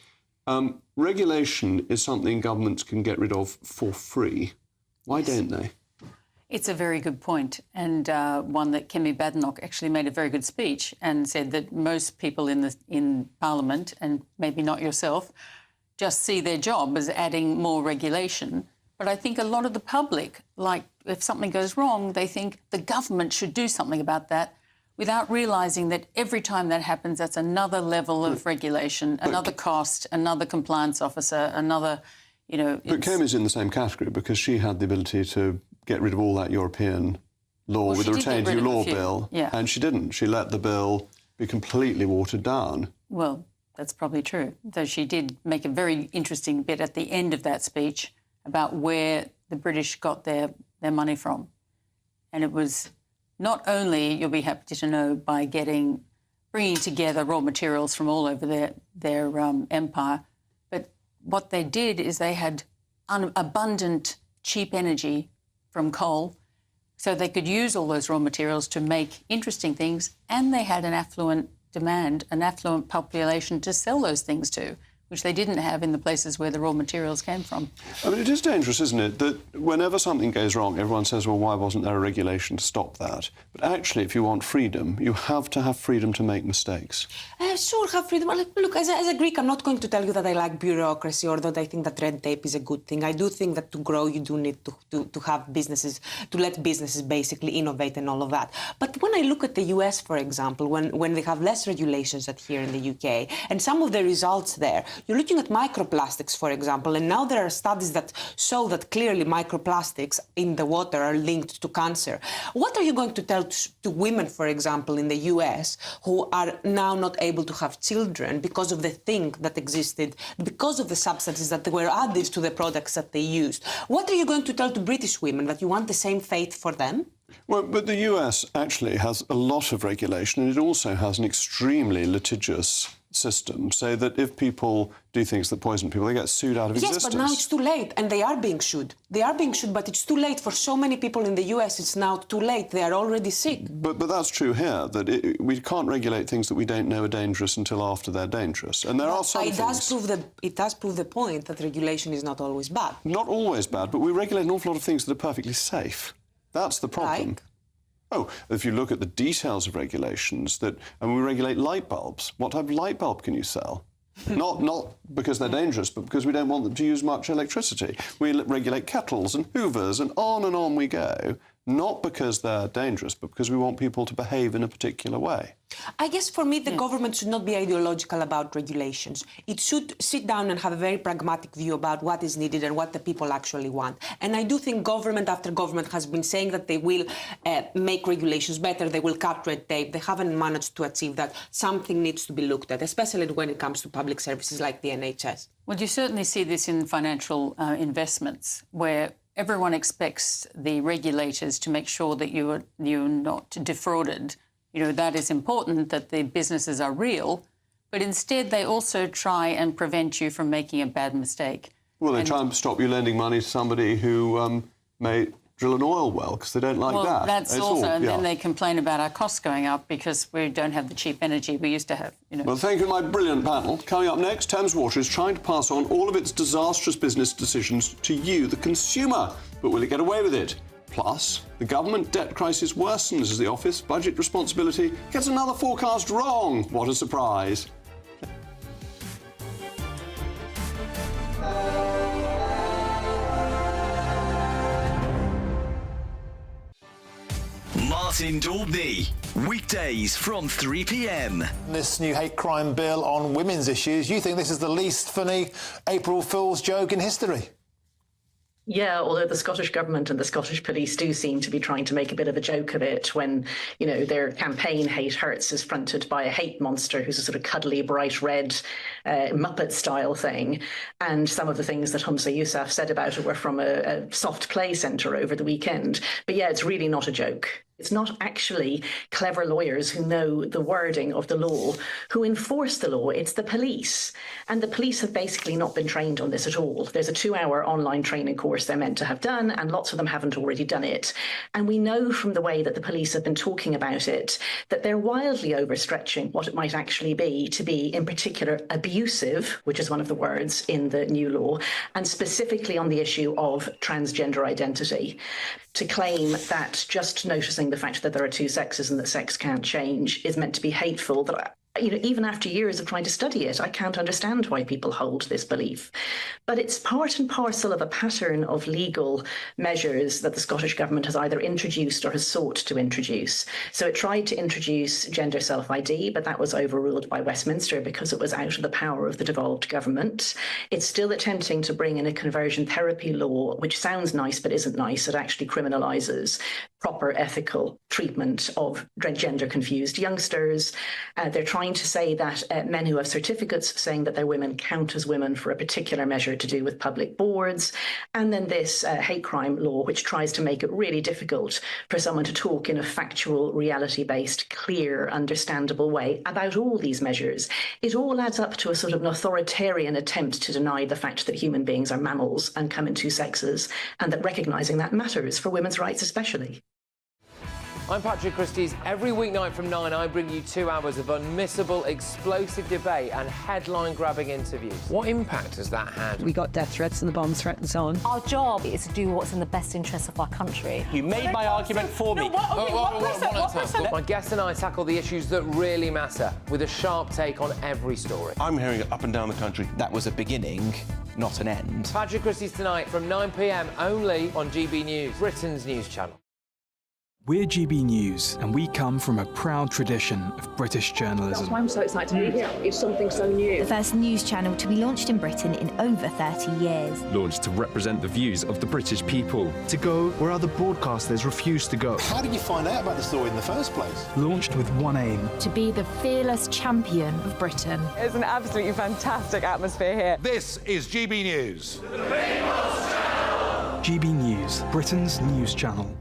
regulation is something governments can get rid of for free. Why don't they? It's a very good point, and one that Kemi Badenoch actually made a very good speech and said that most people in Parliament, and maybe not yourself, just see their job as adding more regulation. But I think a lot of the public, like if something goes wrong, they think the government should do something about that without realising that every time that happens, that's another level of regulation, another cost, another compliance officer, another, you know... But Kemi's in the same category because she had the ability to get rid of all that European law with the Retained EU Law bill, and she didn't. She let the bill be completely watered down. Well, that's probably true. Though she did make a very interesting bit at the end of that speech about where the British got their money from. And it was not only, you'll be happy to know, by bringing together raw materials from all over their empire, but what they did is they had abundant, cheap energy from coal, so they could use all those raw materials to make interesting things, and they had an affluent demand, an affluent population to sell those things to, which they didn't have in the places where the raw materials came from. I mean, it is dangerous, isn't it, that whenever something goes wrong, everyone says, well, why wasn't there a regulation to stop that? But actually, if you want freedom, you have to have freedom to make mistakes. Sure, have freedom. Look, as a Greek, I'm not going to tell you that I like bureaucracy or that I think that red tape is a good thing. I do think that to grow, you do need to have businesses, to let businesses basically innovate and all of that. But when I look at the US, for example, when they have less regulations than here in the UK, and some of the results there, you're looking at microplastics, for example, and now there are studies that show that clearly microplastics in the water are linked to cancer. What are you going to tell to women, for example, in the US, who are now not able to have children because of the thing that existed, because of the substances that were added to the products that they used? What are you going to tell to British women, that you want the same fate for them? Well, but the US actually has a lot of regulation, and it also has an extremely litigious system, so that if people do things that poison people, they get sued out of existence. Yes, but now it's too late, and they are being sued. They are being sued, but it's too late for so many people in the US. It's now too late. They are already sick. But that's true here, that we can't regulate things that we don't know are dangerous until after they're dangerous. And there are some things... It does prove the point that regulation is not always bad. Not always bad, but we regulate an awful lot of things that are perfectly safe. That's the problem. Oh, if you look at the details of regulations, and we regulate light bulbs, what type of light bulb can you sell? Not because they're dangerous, but because we don't want them to use much electricity. We regulate kettles and hoovers and on we go, not because they're dangerous, but because we want people to behave in a particular way. I guess for me, the government should not be ideological about regulations. It should sit down and have a very pragmatic view about what is needed and what the people actually want. And I do think government after government has been saying that they will make regulations better, they will cut red tape. They haven't managed to achieve that. Something needs to be looked at, especially when it comes to public services like the NHS. Well, you certainly see this in financial investments, where everyone expects the regulators to make sure that you're not defrauded. You know, that is important, that the businesses are real, but instead they also try and prevent you from making a bad mistake. Well, they try and stop you lending money to somebody who may drill an oil well, because they don't like that. Well, that's also, and then they complain about our costs going up because we don't have the cheap energy we used to have. You know. Well, thank you, my brilliant panel. Coming up next, Thames Water is trying to pass on all of its disastrous business decisions to you, the consumer. But will it get away with it? Plus, the government debt crisis worsens as the office budget responsibility gets another forecast wrong. What a surprise. Martin Daubney, weekdays from 3 p.m. This new hate crime bill on women's issues, you think this is the least funny April Fool's joke in history? Yeah, although the Scottish Government and the Scottish Police do seem to be trying to make a bit of a joke of it when, you know, their campaign Hate Hurts is fronted by a hate monster who's a sort of cuddly, bright red Muppet-style thing. And some of the things that Humza Yousaf said about it were from a soft play centre over the weekend. But yeah, it's really not a joke. It's not actually clever lawyers who know the wording of the law who enforce the law. It's the police. And the police have basically not been trained on this at all. There's a 2-hour online training course they're meant to have done, and lots of them haven't already done it. And we know from the way that the police have been talking about it that they're wildly overstretching what it might actually be to be, in particular, abusive, which is one of the words in the new law, and specifically on the issue of transgender identity. To claim that just noticing the fact that there are two sexes and that sex can't change is meant to be hateful, that, you know, even after years of trying to study it, I can't understand why people hold this belief. But it's part and parcel of a pattern of legal measures that the Scottish Government has either introduced or has sought to introduce. So it tried to introduce gender self-ID, but that was overruled by Westminster because it was out of the power of the devolved government. It's still attempting to bring in a conversion therapy law, which sounds nice but isn't nice. It actually criminalises proper ethical treatment of gender-confused youngsters. They're trying to say that men who have certificates saying that they're women count as women for a particular measure to do with public boards. And then this hate crime law, which tries to make it really difficult for someone to talk in a factual, reality-based, clear, understandable way about all these measures. It all adds up to a sort of an authoritarian attempt to deny the fact that human beings are mammals and come in two sexes, and that recognising that matters for women's rights especially. I'm Patrick Christie's. Every weeknight from 9, I bring you 2 hours of unmissable, explosive debate and headline-grabbing interviews. What impact has that had? We got death threats and the bomb threat and so on. Our job is to do what's in the best interest of our country. You made my argument for me. My guest and I tackle the issues that really matter, with a sharp take on every story. I'm hearing it up and down the country. That was a beginning, not an end. Patrick Christie's tonight from 9 p.m. only on GB News, Britain's news channel. We're GB News, and we come from a proud tradition of British journalism. That's why I'm so excited to be here. It's something so new. The first news channel to be launched in Britain in over 30 years. Launched to represent the views of the British people. To go where other broadcasters refuse to go. How did you find out about the story in the first place? Launched with one aim. To be the fearless champion of Britain. It's an absolutely fantastic atmosphere here. This is GB News. The People's Channel! GB News, Britain's news channel.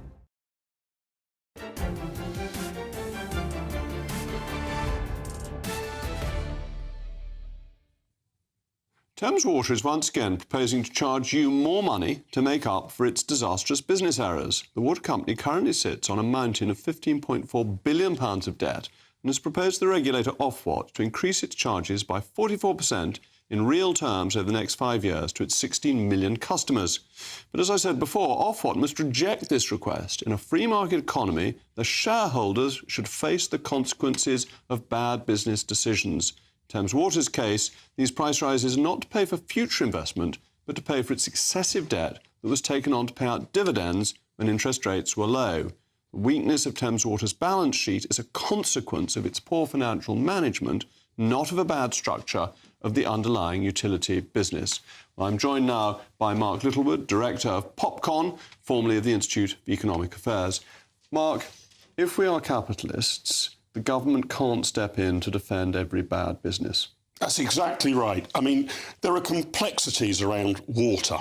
Thames Water is once again proposing to charge you more money to make up for its disastrous business errors. The water company currently sits on a mountain of £15.4 billion of debt and has proposed the regulator Ofwat to increase its charges by 44% in real terms over the next 5 years to its 16 million customers. But as I said before, Ofwat must reject this request. In a free market economy, the shareholders should face the consequences of bad business decisions. Thames Water's case, these price rises are not to pay for future investment, but to pay for its excessive debt that was taken on to pay out dividends when interest rates were low. The weakness of Thames Water's balance sheet is a consequence of its poor financial management, not of a bad structure of the underlying utility business. Well, I'm joined now by Mark Littlewood, Director of PopCon, formerly of the Institute of Economic Affairs. Mark, if we are capitalists, the government can't step in to defend every bad business. That's exactly right. I mean, there are complexities around water.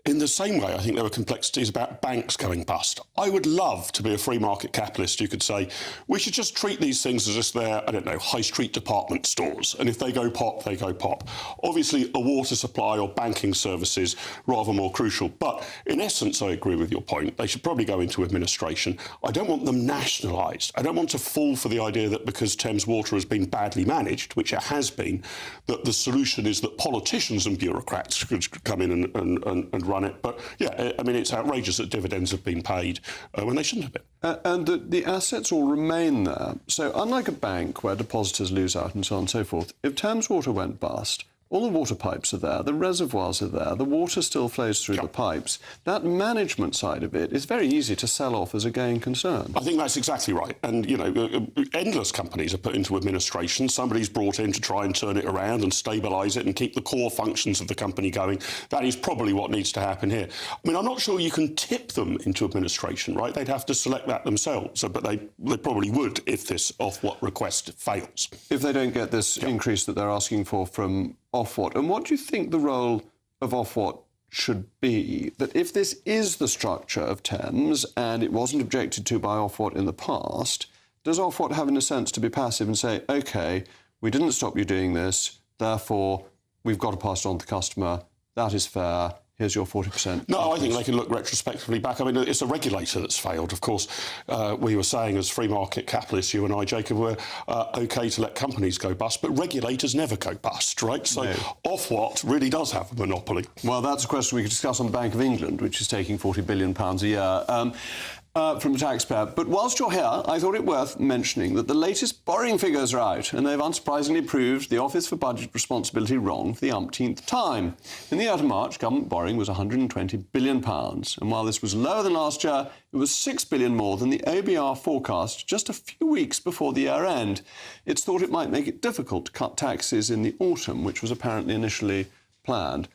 In the same way, I think there are complexities about banks going bust. I would love to be a free market capitalist who could say, we should just treat these things as if they're, I don't know, high street department stores. And if they go pop, they go pop. Obviously, a water supply or banking service is rather more crucial. But in essence, I agree with your point. They should probably go into administration. I don't want them nationalised. I don't want to fall for the idea that because Thames Water has been badly managed, which it has been, that the solution is that politicians and bureaucrats could come in and run it. But, yeah, I mean, it's outrageous that dividends have been paid when they shouldn't have been. And the assets all remain there. So unlike a bank where depositors lose out and so on and so forth, if Thames Water went bust, all the water pipes are there, the reservoirs are there, the water still flows through the pipes. That management side of it is very easy to sell off as a going concern. I think that's exactly right. And, you know, endless companies are put into administration. Somebody's brought in to try and turn it around and stabilise it and keep the core functions of the company going. That is probably what needs to happen here. I mean, I'm not sure you can tip them into administration, right? They'd have to select that themselves, but they probably would if this Ofwat request fails. If they don't get this increase that they're asking for from Ofwat. And what do you think the role of Ofwat should be? That if this is the structure of Thames and it wasn't objected to by Ofwat in the past, does Ofwat have in a sense to be passive and say, OK, we didn't stop you doing this, therefore we've got to pass it on to the customer, that is fair, here's your 40%. No, I think they can look retrospectively back. I mean, it's a regulator that's failed. Of course, we were saying as free market capitalists, you and I, Jacob, we're OK to let companies go bust, but regulators never go bust, right? So Ofwat really does have a monopoly. Well, that's a question we could discuss on the Bank of England, which is taking £40 billion a year. From the taxpayer. But whilst you're here, I thought it worth mentioning that the latest borrowing figures are out, and they've unsurprisingly proved the Office for Budget Responsibility wrong for the umpteenth time. In the year to March, government borrowing was £120 billion, and while this was lower than last year, it was £6 billion more than the OBR forecast just a few weeks before the year end. It's thought it might make it difficult to cut taxes in the autumn, which was apparently initially planned.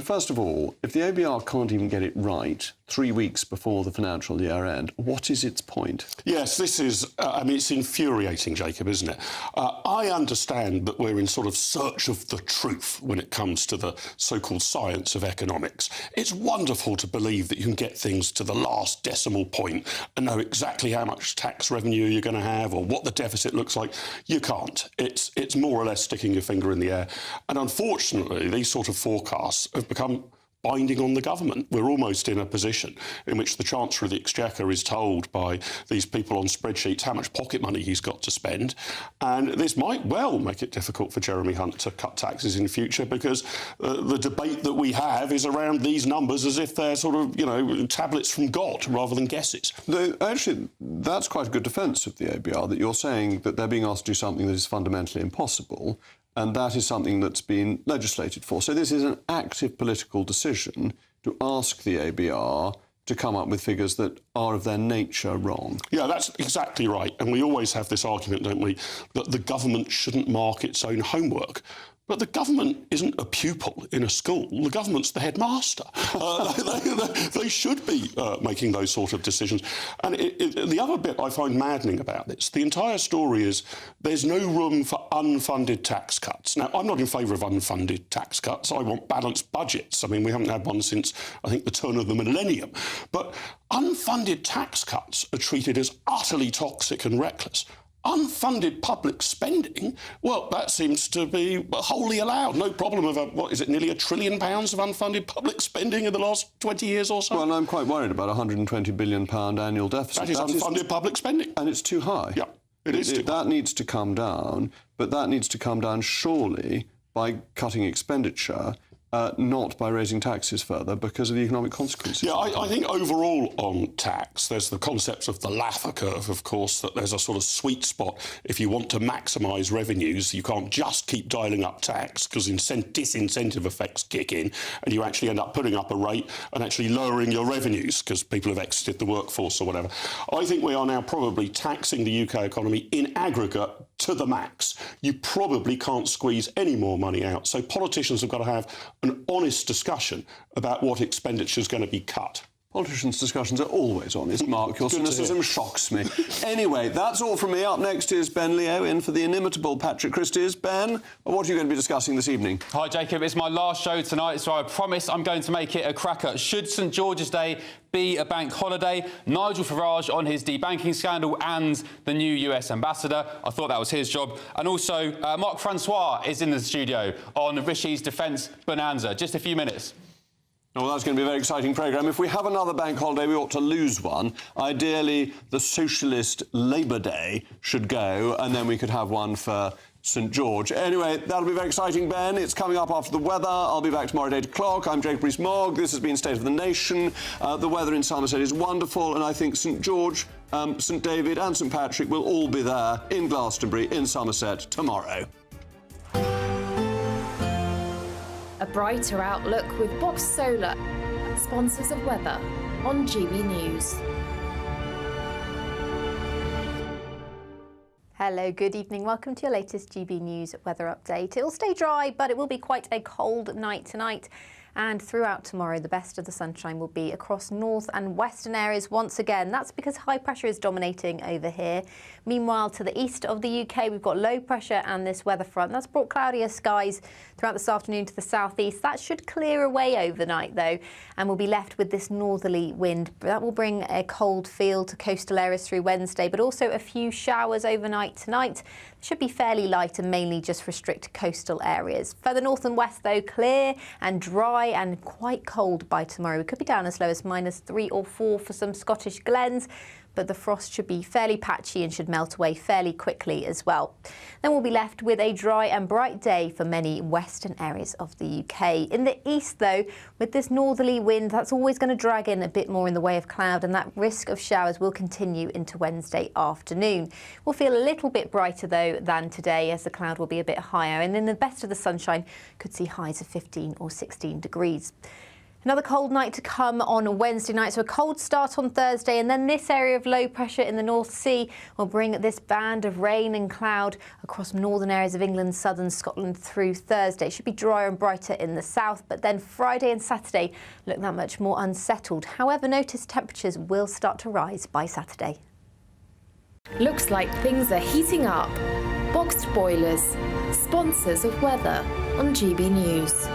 First of all, if the OBR can't even get it right 3 weeks before the financial year end, what is its point? Yes, this is, I mean, it's infuriating, Jacob, isn't it? I understand that we're in sort of search of the truth when it comes to the so-called science of economics. It's wonderful to believe that you can get things to the last decimal point and know exactly how much tax revenue you're going to have or what the deficit looks like. You can't. It's more or less sticking your finger in the air. And unfortunately, these sort of forecasts have become binding on the government. We're almost in a position in which the Chancellor of the Exchequer is told by these people on spreadsheets how much pocket money he's got to spend. And this might well make it difficult for Jeremy Hunt to cut taxes in the future because the debate that we have is around these numbers as if they're sort of, you know, tablets from God rather than guesses. Though, actually, that's quite a good defence of the OBR, that you're saying that they're being asked to do something that is fundamentally impossible. And that is something that's been legislated for. So this is an active political decision to ask the ABR to come up with figures that are of their nature wrong. Yeah, that's exactly right. And we always have this argument, don't we, that the government shouldn't mark its own homework. But the government isn't a pupil in a school. The government's the headmaster. They should be making those sort of decisions. And the other bit I find maddening about this, the entire story is there's no room for unfunded tax cuts. Now, I'm not in favour of unfunded tax cuts. I want balanced budgets. I mean, we haven't had one since, I think, the turn of the millennium. But unfunded tax cuts are treated as utterly toxic and reckless. Unfunded public spending, well, that seems to be wholly allowed. No problem of, what is it, nearly £1 trillion of unfunded public spending in the last 20 years or so? Well, I'm quite worried about a £120 billion annual deficit. That is unfunded public spending. And it's too high. Yeah, it is too high. That needs to come down, but that needs to come down surely by cutting expenditure, not by raising taxes further because of the economic consequences. Yeah, I think overall on tax, there's the concept of the Laffer curve, of course, that there's a sort of sweet spot. If you want to maximise revenues, you can't just keep dialing up tax because disincentive effects kick in and you actually end up putting up a rate and actually lowering your revenues because people have exited the workforce or whatever. I think we are now probably taxing the UK economy in aggregate to the max. You probably can't squeeze any more money out. So politicians have got to have an honest discussion about what expenditure is going to be cut. Politicians' discussions are always honest, Mark. Your cynicism shocks me. Anyway, that's all from me. Up next is Ben Leo, in for the inimitable Patrick Christys. Ben, what are you going to be discussing this evening? Hi, Jacob. It's my last show tonight, so I promise I'm going to make it a cracker. Should St George's Day be a bank holiday? Nigel Farage on his debanking scandal and the new US ambassador. I thought that was his job. And also, Marc Francois is in the studio on Rishi's defence bonanza. Just a few minutes. Oh, well, that's going to be a very exciting programme. If we have another bank holiday, we ought to lose one. Ideally, the Socialist Labour Day should go, and then we could have one for St George. Anyway, that'll be very exciting, Ben. It's coming up after the weather. I'll be back tomorrow at 8 o'clock. I'm Jacob Rees-Mogg. This has been State of the Nation. The weather in Somerset is wonderful, and I think St George, St David and St Patrick will all be there in Glastonbury, in Somerset, tomorrow. A brighter outlook with Box Solar, sponsors of weather on GB News. Hello, good evening. Welcome to your latest GB News weather update. It will stay dry, but it will be quite a cold night tonight. And throughout tomorrow, the best of the sunshine will be across north and western areas once again. That's because high pressure is dominating over here. Meanwhile, to the east of the UK, we've got low pressure and this weather front. That's brought cloudier skies throughout this afternoon to the southeast. That should clear away overnight, though, and we'll be left with this northerly wind. That will bring a cold feel to coastal areas through Wednesday, but also a few showers overnight tonight. It should be fairly light and mainly just restrict coastal areas. Further north and west, though, clear and dry and quite cold by tomorrow. We could be down as low as -3 or 4 for some Scottish glens, but the frost should be fairly patchy and should melt away fairly quickly as well. Then we'll be left with a dry and bright day for many western areas of the UK. In the east, though, with this northerly wind, that's always going to drag in a bit more in the way of cloud, and that risk of showers will continue into Wednesday afternoon. We'll feel a little bit brighter, though, than today, as the cloud will be a bit higher, and then the best of the sunshine could see highs of 15 or 16 degrees. Another cold night to come on Wednesday night, so a cold start on Thursday, and then this area of low pressure in the North Sea will bring this band of rain and cloud across northern areas of England, southern Scotland through Thursday. It should be drier and brighter in the south, but then Friday and Saturday look that much more unsettled. However, notice temperatures will start to rise by Saturday. Looks like things are heating up. Boxed boilers, sponsors of weather on GB News.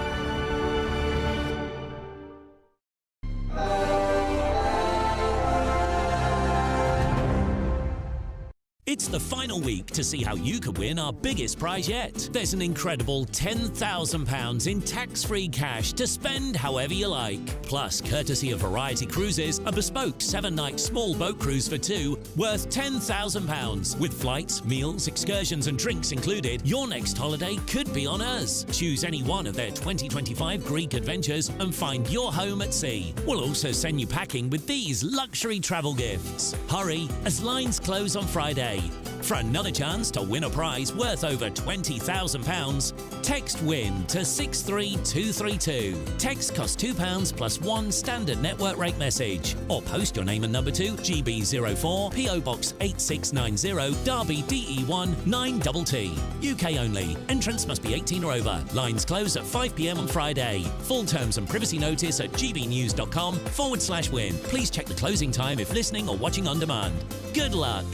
It's the final week to see how you could win our biggest prize yet. There's an incredible £10,000 in tax-free cash to spend however you like. Plus, courtesy of Variety Cruises, a bespoke 7-night small boat cruise for 2 worth £10,000. With flights, meals, excursions and drinks included, your next holiday could be on us. Choose any one of their 2025 Greek adventures and find your home at sea. We'll also send you packing with these luxury travel gifts. Hurry, as lines close on Friday. For another chance to win a prize worth over £20,000, text WIN to 63232. Text costs £2 plus 1 standard network rate message. Or post your name and number to GB04 PO Box 8690 Derby DE1 9TT. UK only. Entrance must be 18 or over. Lines close at 5 p.m. on Friday. Full terms and privacy notice at gbnews.com/win. Please check the closing time if listening or watching on demand. Good luck.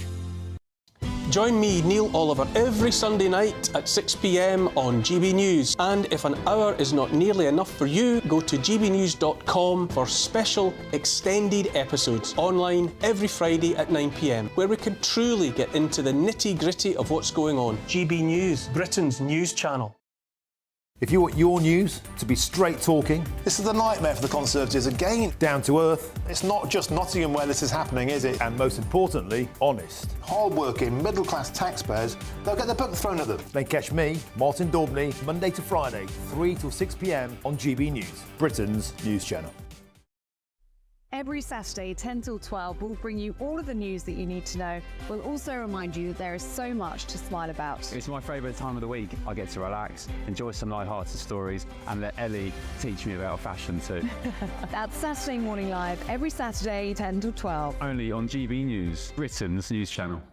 Join me, Neil Oliver, every Sunday night at 6 p.m. on GB News. And if an hour is not nearly enough for you, go to gbnews.com for special extended episodes online every Friday at 9 p.m, where we can truly get into the nitty-gritty of what's going on. GB News, Britain's news channel. If you want your news to be straight talking, this is a nightmare for the Conservatives again. Down to earth. It's not just Nottingham where this is happening, is it? And most importantly, honest. Hard-working, middle-class taxpayers, they'll get their book thrown at them. Then catch me, Martin Daubney, Monday to Friday, 3 till 6 p.m. on GB News, Britain's news channel. Every Saturday, 10 till 12, we'll bring you all of the news that you need to know. We'll also remind you that there is so much to smile about. It's my favourite time of the week. I get to relax, enjoy some light-hearted stories, and let Ellie teach me about fashion too. That's Saturday Morning Live, every Saturday, 10 till 12. Only on GB News, Britain's news channel.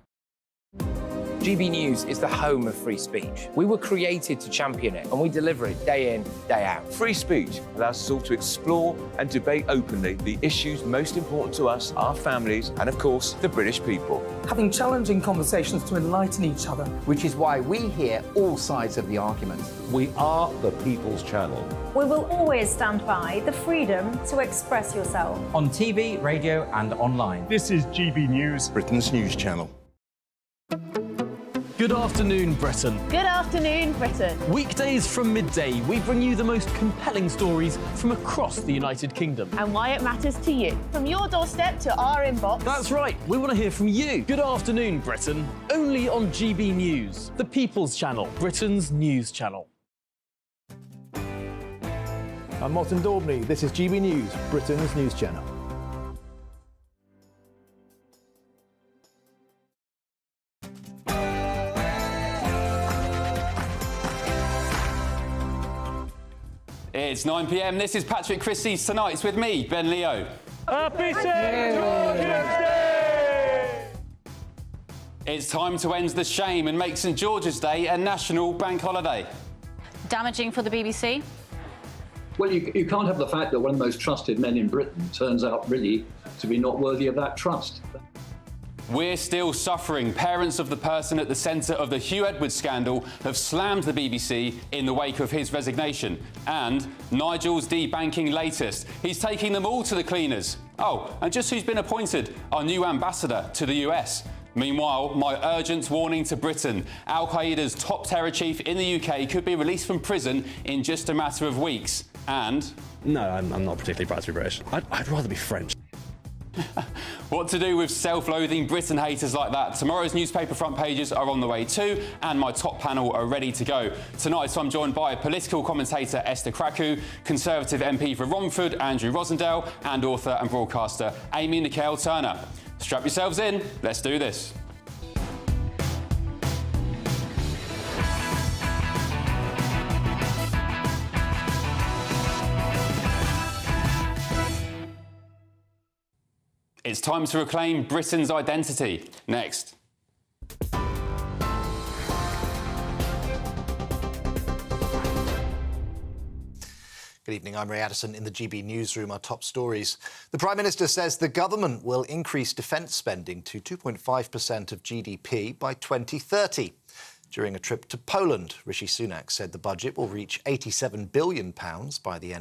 GB News is the home of free speech. We were created to champion it, and we deliver it day in, day out. Free speech allows us all to explore and debate openly the issues most important to us, our families, and of course, the British people. Having challenging conversations to enlighten each other. Which is why we hear all sides of the argument. We are the People's Channel. We will always stand by the freedom to express yourself. On TV, radio and online. This is GB News, Britain's news channel. Good afternoon, Britain. Good afternoon, Britain. Weekdays from midday, we bring you the most compelling stories from across the United Kingdom. And why it matters to you. From your doorstep to our inbox. That's right, we want to hear from you. Good afternoon, Britain. Only on GB News, the People's Channel, Britain's news channel. I'm Martin Daubney. This is GB News, Britain's news channel. It's 9 p.m. This is Patrick Christie's Tonight's with me, Ben Leo. Happy St. George's Day! It's time to end the shame and make St George's Day a national bank holiday. Damaging for the BBC? Well, you can't have the fact that one of the most trusted men in Britain turns out really to be not worthy of that trust. We're still suffering. Parents of the person at the centre of the Hugh Edwards scandal have slammed the BBC in the wake of his resignation. And Nigel's debanking latest. He's taking them all to the cleaners. Oh, and just who's been appointed our new ambassador to the US. Meanwhile, my urgent warning to Britain. Al-Qaeda's top terror chief in the UK could be released from prison in just a matter of weeks. And... No, I'm not particularly proud to be British. I'd rather be French. What to do with self-loathing Britain haters like that? Tomorrow's newspaper front pages are on the way too, and my top panel are ready to go. Tonight, I'm joined by political commentator Esther Kraku, Conservative MP for Romford Andrew Rosendale, and author and broadcaster Amy Nicole Turner. Strap yourselves in, let's do this. It's time to reclaim Britain's identity. Next. Good evening, I'm Ray Addison in the GB newsroom. Our top stories. The Prime Minister says the government will increase defence spending to 2.5% of GDP by 2030. During a trip to Poland, Rishi Sunak said the budget will reach £87 billion by the end